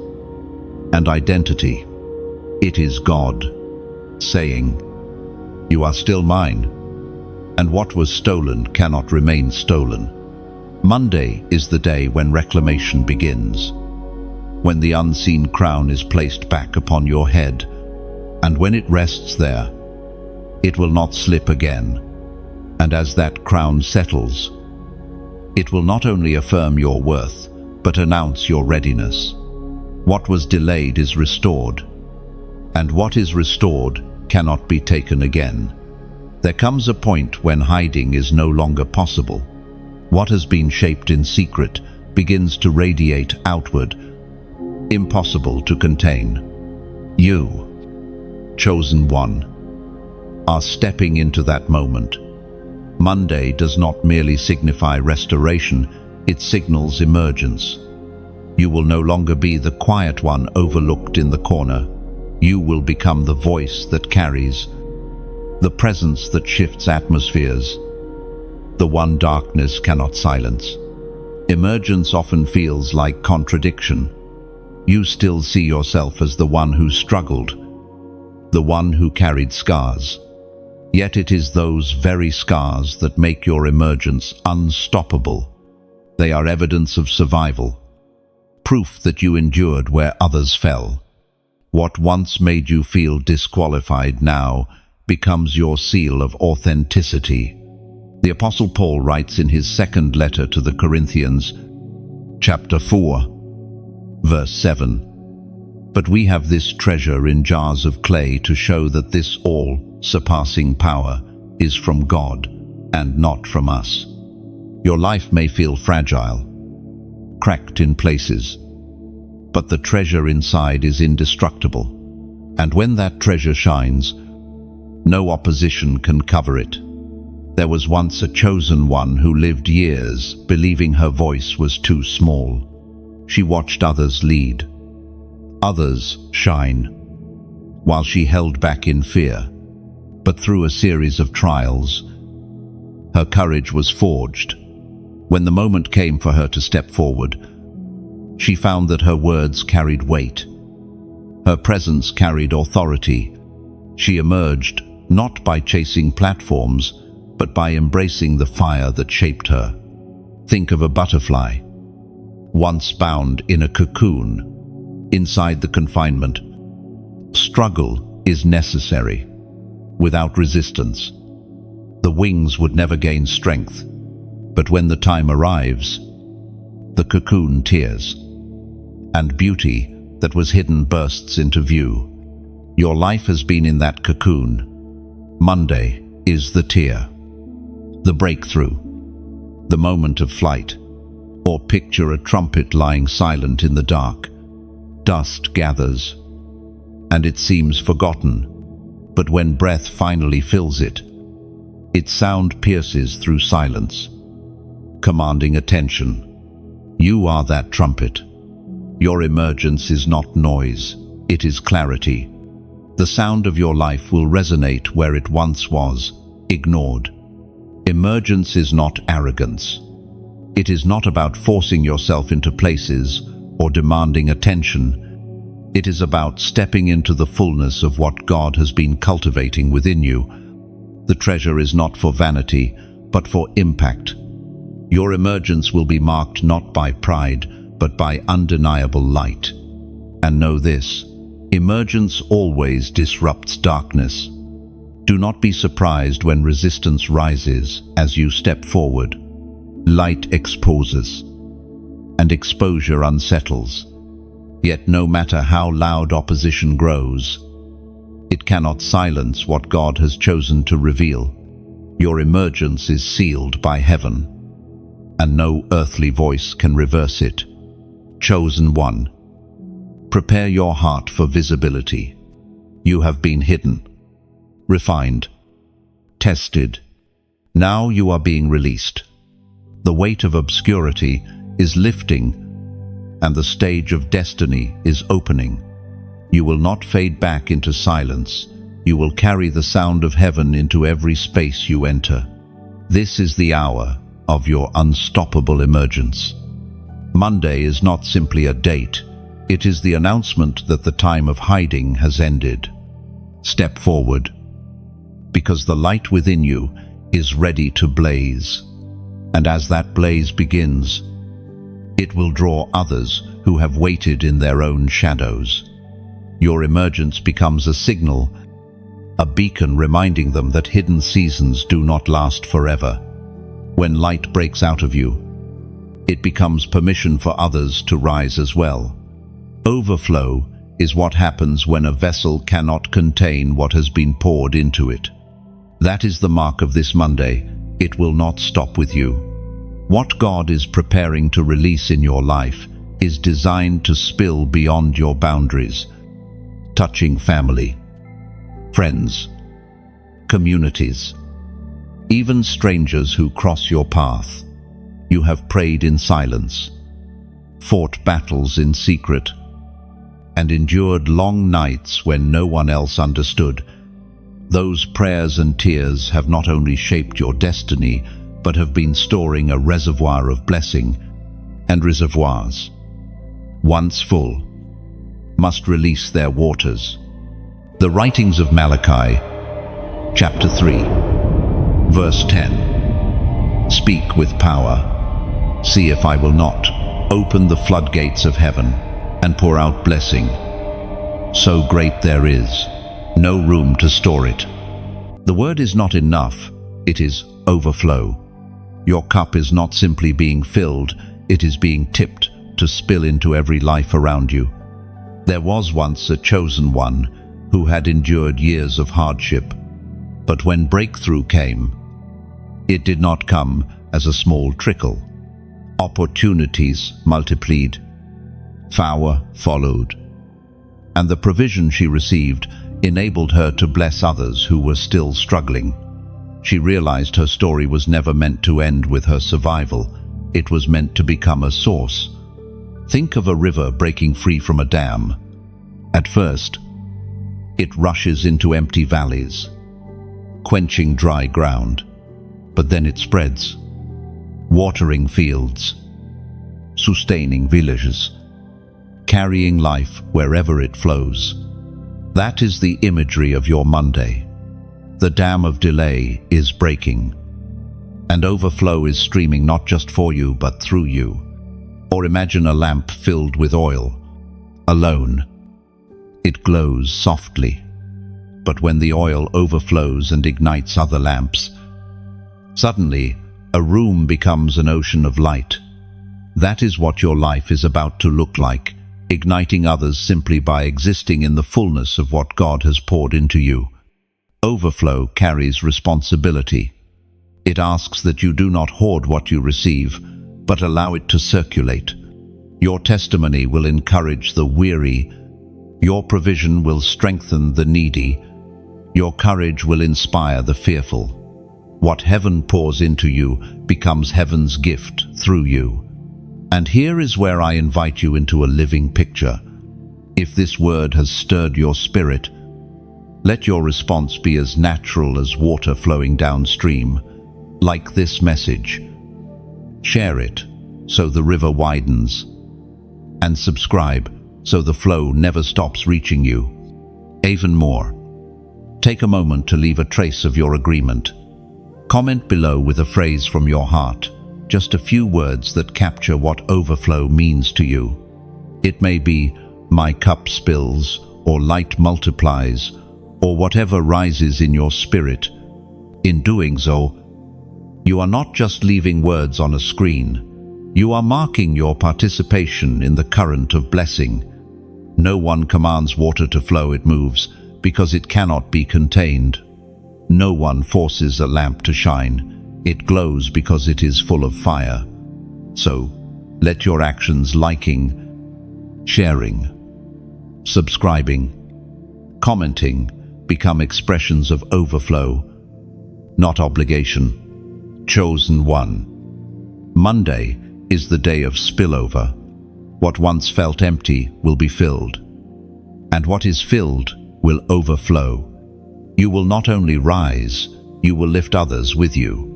and identity. It is God saying, "You are still mine, and what was stolen cannot remain stolen." Monday is the day when reclamation begins, when the unseen crown is placed back upon your head, and when it rests there, it will not slip again. And as that crown settles, it will not only affirm your worth, but announce your readiness. What was delayed is restored, and what is restored cannot be taken again. There comes a point when hiding is no longer possible. What has been shaped in secret begins to radiate outward, impossible to contain. You, chosen one, are stepping into that moment. Monday does not merely signify restoration, it signals emergence. You will no longer be the quiet one overlooked in the corner. You will become the voice that carries, the presence that shifts atmospheres, the one darkness cannot silence. Emergence often feels like contradiction. You still see yourself as the one who struggled, the one who carried scars. Yet it is those very scars that make your emergence unstoppable. They are evidence of survival, proof that you endured where others fell. What once made you feel disqualified now becomes your seal of authenticity. The Apostle Paul writes in his second letter to the Corinthians, chapter 4, verse 7, "But we have this treasure in jars of clay to show that this all-surpassing power is from God and not from us." Your life may feel fragile, cracked in places, but the treasure inside is indestructible. And when that treasure shines, no opposition can cover it. There was once a chosen one who lived years believing her voice was too small. She watched others lead, others shine, while she held back in fear. But through a series of trials, her courage was forged. When the moment came for her to step forward, she found that her words carried weight. Her presence carried authority. She emerged not by chasing platforms, but by embracing the fire that shaped her. Think of a butterfly, once bound in a cocoon. Inside the confinement, struggle is necessary. Without resistance, the wings would never gain strength. But when the time arrives, the cocoon tears, and beauty that was hidden bursts into view. Your life has been in that cocoon. Monday is the tear, the breakthrough, the moment of flight. Or picture a trumpet lying silent in the dark. Dust gathers, and it seems forgotten. But when breath finally fills it, its sound pierces through silence, commanding attention. You are that trumpet. Your emergence is not noise, it is clarity. The sound of your life will resonate where it once was, ignored. Emergence is not arrogance. It is not about forcing yourself into places or demanding attention. It is about stepping into the fullness of what God has been cultivating within you. The treasure is not for vanity, but for impact. Your emergence will be marked not by pride, but by undeniable light. And know this, emergence always disrupts darkness. Do not be surprised when resistance rises as you step forward. Light exposes, and exposure unsettles. Yet no matter how loud opposition grows, it cannot silence what God has chosen to reveal. Your emergence is sealed by heaven, and no earthly voice can reverse it. Chosen one, prepare your heart for visibility. You have been hidden, refined, tested. Now you are being released. The weight of obscurity is lifting, and the stage of destiny is opening. You will not fade back into silence. You will carry the sound of heaven into every space you enter. This is the hour of your unstoppable emergence. Monday is not simply a date. It is the announcement that the time of hiding has ended. Step forward, because the light within you is ready to blaze. And as that blaze begins, it will draw others who have waited in their own shadows. Your emergence becomes a signal, a beacon reminding them that hidden seasons do not last forever. When light breaks out of you, it becomes permission for others to rise as well. Overflow is what happens when a vessel cannot contain what has been poured into it. That is the mark of this Monday. It will not stop with you. What God is preparing to release in your life is designed to spill beyond your boundaries, touching family, friends, communities, even strangers who cross your path. You have prayed in silence, fought battles in secret, and endured long nights when no one else understood. Those prayers and tears have not only shaped your destiny, but have been storing a reservoir of blessing, and reservoirs, once full, must release their waters. The writings of Malachi, chapter 3, verse 10. Speak with power. See if I will not open the floodgates of heaven and pour out blessing. So great there is no room to store it. The word is not enough, it is overflow. Your cup is not simply being filled, it is being tipped to spill into every life around you. There was once a chosen one who had endured years of hardship, but when breakthrough came, it did not come as a small trickle. Opportunities multiplied, favor followed, and the provision she received enabled her to bless others who were still struggling. She realized her story was never meant to end with her survival. It was meant to become a source. Think of a river breaking free from a dam. At first, it rushes into empty valleys, quenching dry ground, but then it spreads, watering fields, sustaining villages, carrying life wherever it flows. That is the imagery of your Monday. The dam of delay is breaking, and overflow is streaming not just for you, but through you. Or imagine a lamp filled with oil, alone. It glows softly, but when the oil overflows and ignites other lamps, suddenly a room becomes an ocean of light. That is what your life is about to look like, igniting others simply by existing in the fullness of what God has poured into you. Overflow carries responsibility. It asks that you do not hoard what you receive, but allow it to circulate. Your testimony will encourage the weary. Your provision will strengthen the needy. Your courage will inspire the fearful. What heaven pours into you becomes heaven's gift through you. And here is where I invite you into a living picture. If this word has stirred your spirit, let your response be as natural as water flowing downstream, like this message. Share it so the river widens, and subscribe so the flow never stops reaching you. Even more, take a moment to leave a trace of your agreement. Comment below with a phrase from your heart, just a few words that capture what overflow means to you. It may be, my cup spills, or light multiplies, or whatever rises in your spirit. In doing so, you are not just leaving words on a screen. You are marking your participation in the current of blessing. No one commands water to flow, it moves, because it cannot be contained. No one forces a lamp to shine. It glows because it is full of fire. So, let your actions liking, sharing, subscribing, commenting become expressions of overflow, not obligation. Chosen one. Monday is the day of spillover. What once felt empty will be filled, and what is filled will overflow. You will not only rise, you will lift others with you.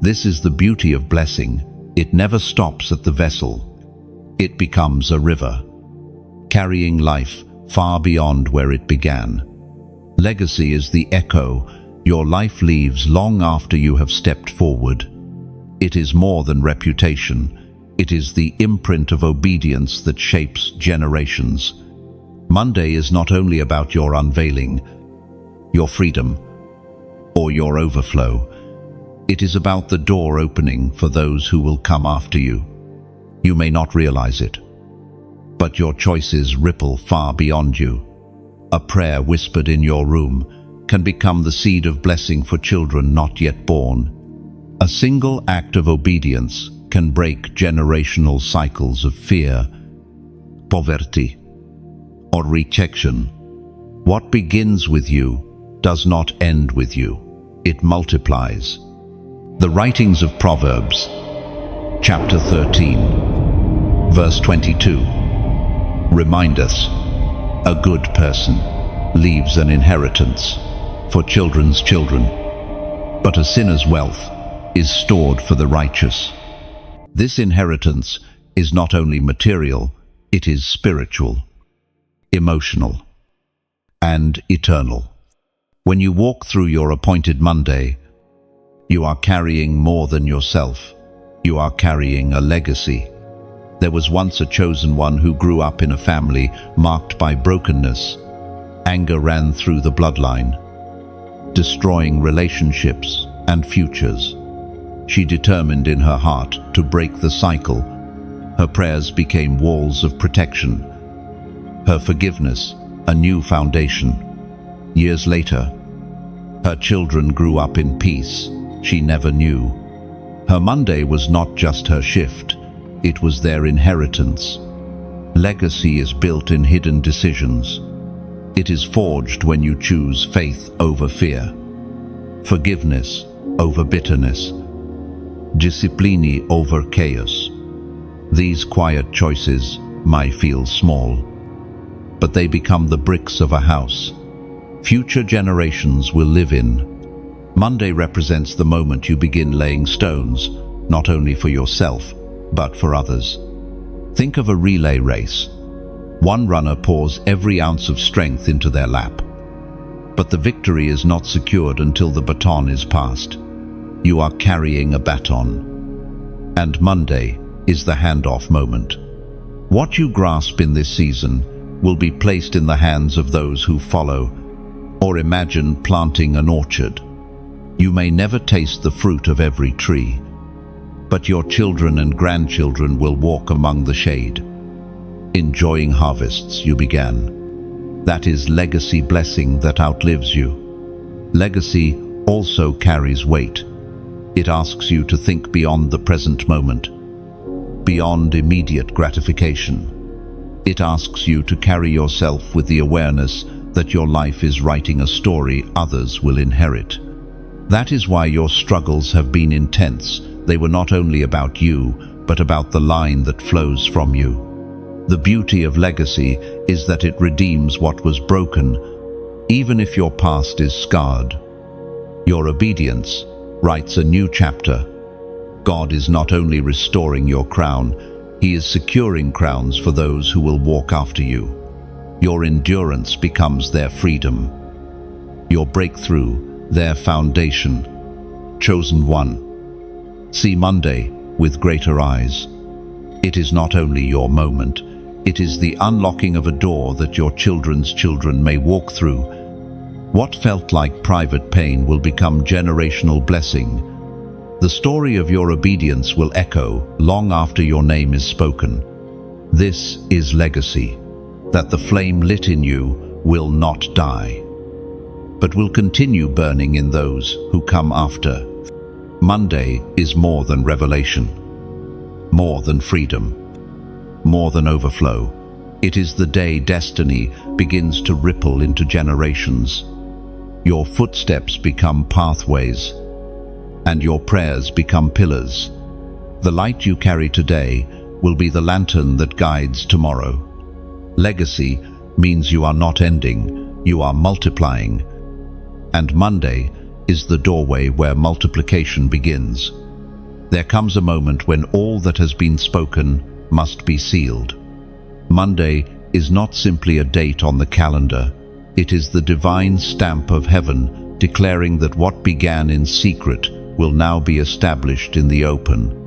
This is the beauty of blessing. It never stops at the vessel. It becomes a river, carrying life far beyond where it began. Legacy is the echo your life leaves long after you have stepped forward. It is more than reputation. It is the imprint of obedience that shapes generations. Monday is not only about your unveiling, your freedom, or your overflow. It is about the door opening for those who will come after you. You may not realize it, but your choices ripple far beyond you. A prayer whispered in your room can become the seed of blessing for children not yet born. A single act of obedience can break generational cycles of fear, poverty, or rejection. What begins with you does not end with you. It multiplies. The writings of Proverbs, chapter 13, verse 22, remind us, a good person leaves an inheritance for children's children, but a sinner's wealth is stored for the righteous. This inheritance is not only material, it is spiritual, emotional, and eternal. When you walk through your appointed Monday, you are carrying more than yourself. You are carrying a legacy. There was once a chosen one who grew up in a family marked by brokenness. Anger ran through the bloodline, destroying relationships and futures. She determined in her heart to break the cycle. Her prayers became walls of protection. Her forgiveness, a new foundation. Years later, her children grew up in peace she never knew. Her Monday was not just her shift, it was their inheritance. Legacy is built in hidden decisions. It is forged when you choose faith over fear, forgiveness over bitterness, discipline over chaos. These quiet choices might feel small, but they become the bricks of a house future generations will live in. Monday represents the moment you begin laying stones, not only for yourself, but for others. Think of a relay race. One runner pours every ounce of strength into their lap, but the victory is not secured until the baton is passed. You are carrying a baton, and Monday is the handoff moment. What you grasp in this season will be placed in the hands of those who follow. Or imagine planting an orchard. You may never taste the fruit of every tree, but your children and grandchildren will walk among the shade, enjoying harvests you began. That is legacy blessing that outlives you. Legacy also carries weight. It asks you to think beyond the present moment, beyond immediate gratification. It asks you to carry yourself with the awareness that your life is writing a story others will inherit. That is why your struggles have been intense. They were not only about you, but about the line that flows from you. The beauty of legacy is that it redeems what was broken, even if your past is scarred. Your obedience writes a new chapter. God is not only restoring your crown, He is securing crowns for those who will walk after you. Your endurance becomes their freedom. Your breakthrough, their foundation. Chosen one. See Monday with greater eyes. It is not only your moment, it is the unlocking of a door that your children's children may walk through. What felt like private pain will become generational blessing. The story of your obedience will echo long after your name is spoken. This is legacy. That the flame lit in you will not die, but will continue burning in those who come after. Monday is more than revelation, more than freedom, more than overflow. It is the day destiny begins to ripple into generations. Your footsteps become pathways, and your prayers become pillars. The light you carry today will be the lantern that guides tomorrow. Legacy means you are not ending, you are multiplying. And Monday is the doorway where multiplication begins. There comes a moment when all that has been spoken must be sealed. Monday is not simply a date on the calendar. It is the divine stamp of heaven declaring that what began in secret will now be established in the open.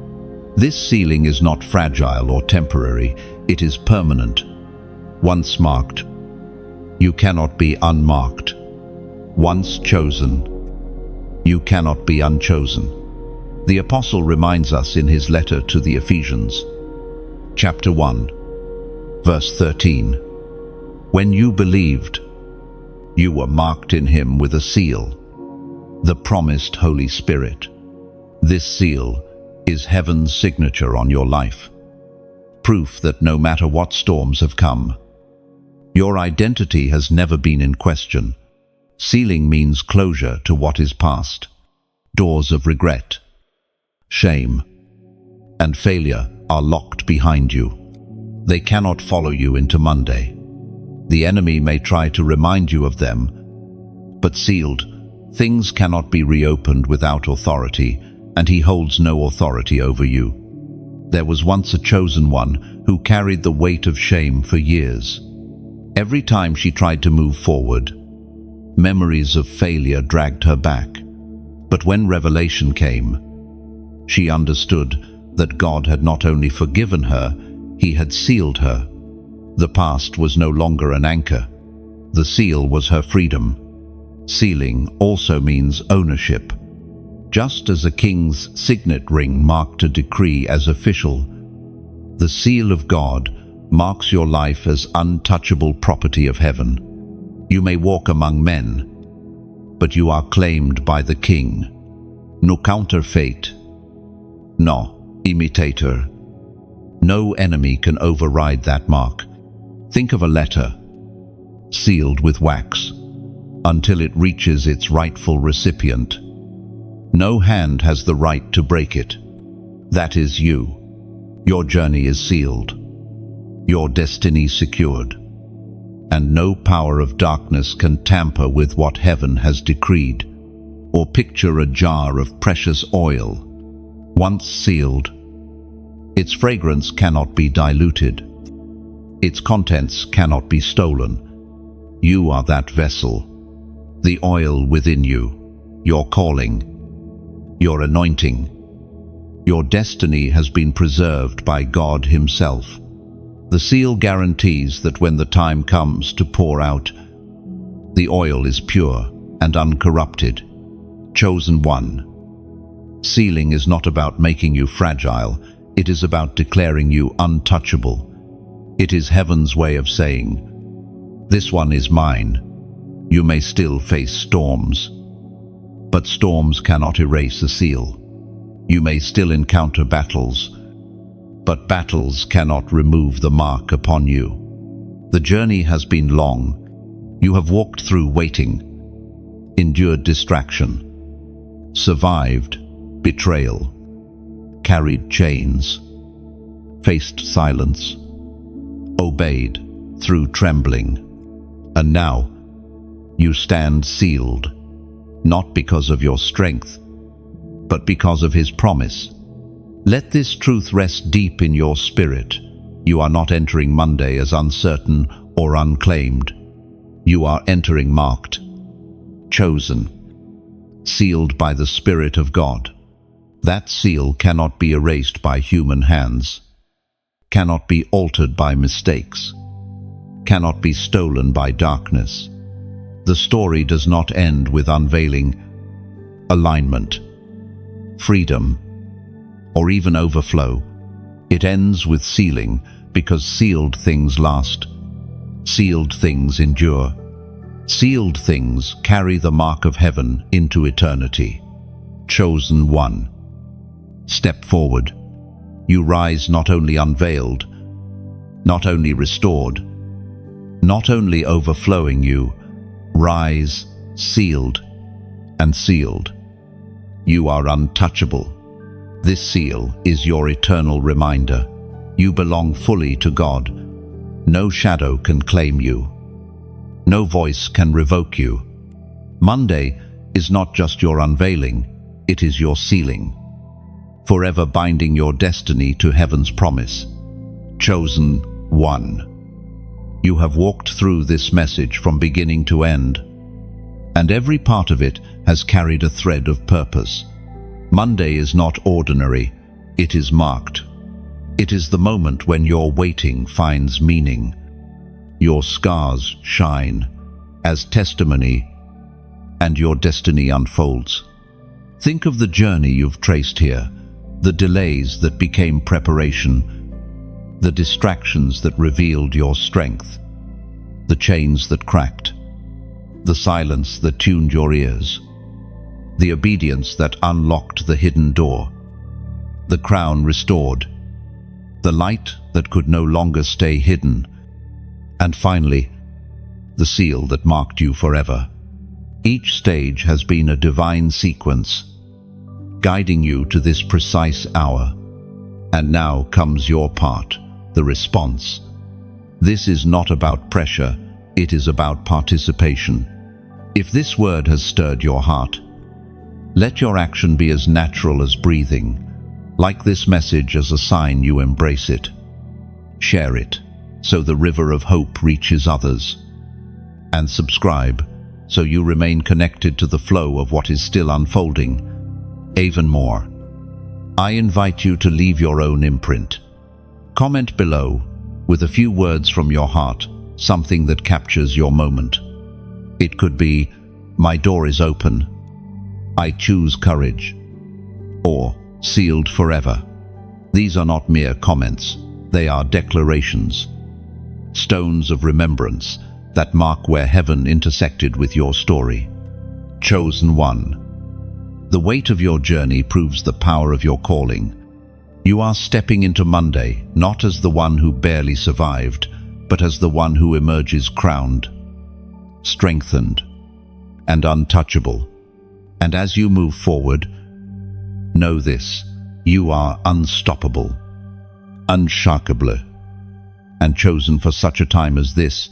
This sealing is not fragile or temporary, it is permanent. Once marked, you cannot be unmarked. Once chosen, you cannot be unchosen. The Apostle reminds us in his letter to the Ephesians, chapter 1, verse 13, "When you believed, you were marked in him with a seal, the promised Holy Spirit." This seal is heaven's signature on your life, proof that no matter what storms have come, your identity has never been in question. Sealing means closure to what is past. Doors of regret, shame, and failure are locked behind you. They cannot follow you into Monday. The enemy may try to remind you of them, but sealed, things cannot be reopened without authority, and he holds no authority over you. There was once a chosen one who carried the weight of shame for years. Every time she tried to move forward, memories of failure dragged her back. But when revelation came, she understood that God had not only forgiven her, he had sealed her. The past was no longer an anchor. The seal was her freedom. Sealing also means ownership. Just as a king's signet ring marked a decree as official, the seal of God marks your life as untouchable property of heaven. You may walk among men, but you are claimed by the King. No counterfeit, no imitator. No enemy can override that mark. Think of a letter, sealed with wax, until it reaches its rightful recipient. No hand has the right to break it. That is you. Your journey is sealed, your destiny secured, and no power of darkness can tamper with what heaven has decreed. Or picture a jar of precious oil. Once sealed, its fragrance cannot be diluted. Its contents cannot be stolen. You are that vessel, the oil within you, your calling, your anointing. Your destiny has been preserved by God Himself. The seal guarantees that when the time comes to pour out, the oil is pure and uncorrupted. Chosen one. Sealing is not about making you fragile, it is about declaring you untouchable. It is heaven's way of saying, "This one is mine." You may still face storms, but storms cannot erase a seal. You may still encounter battles, but battles cannot remove the mark upon you. The journey has been long. You have walked through waiting, endured distraction, survived betrayal, carried chains, faced silence, obeyed through trembling. And now you stand sealed, not because of your strength, but because of His promise. Let this truth rest deep in your spirit. You are not entering Monday as uncertain or unclaimed. You are entering marked, chosen, sealed by the Spirit of God. That seal cannot be erased by human hands, cannot be altered by mistakes, cannot be stolen by darkness. The story does not end with unveiling, alignment, freedom, or even overflow. It ends with sealing, because sealed things last. Sealed things endure. Sealed things carry the mark of heaven into eternity. Chosen one. Step forward. You rise not only unveiled, not only restored, not only overflowing, you rise sealed and sealed. You are untouchable. This seal is your eternal reminder. You belong fully to God. No shadow can claim you. No voice can revoke you. Monday is not just your unveiling, it is your sealing, forever binding your destiny to heaven's promise. Chosen one. You have walked through this message from beginning to end, and every part of it has carried a thread of purpose. Monday is not ordinary, it is marked. It is the moment when your waiting finds meaning. Your scars shine as testimony, and your destiny unfolds. Think of the journey you've traced here, the delays that became preparation, the distractions that revealed your strength, the chains that cracked, the silence that tuned your ears, the obedience that unlocked the hidden door, the crown restored, the light that could no longer stay hidden, and finally, the seal that marked you forever. Each stage has been a divine sequence, guiding you to this precise hour. And now comes your part, the response. This is not about pressure, it is about participation. If this word has stirred your heart, let your action be as natural as breathing, like this message as a sign you embrace it. Share it, so the river of hope reaches others. And subscribe, so you remain connected to the flow of what is still unfolding. Even more, I invite you to leave your own imprint. Comment below with a few words from your heart, something that captures your moment. It could be, "My door is open," "I choose courage," or "Sealed forever." These are not mere comments, they are declarations, stones of remembrance that mark where heaven intersected with your story. Chosen one. The weight of your journey proves the power of your calling. You are stepping into Monday, not as the one who barely survived, but as the one who emerges crowned, strengthened, and untouchable. And as you move forward, know this: you are unstoppable, unshakable, and chosen for such a time as this.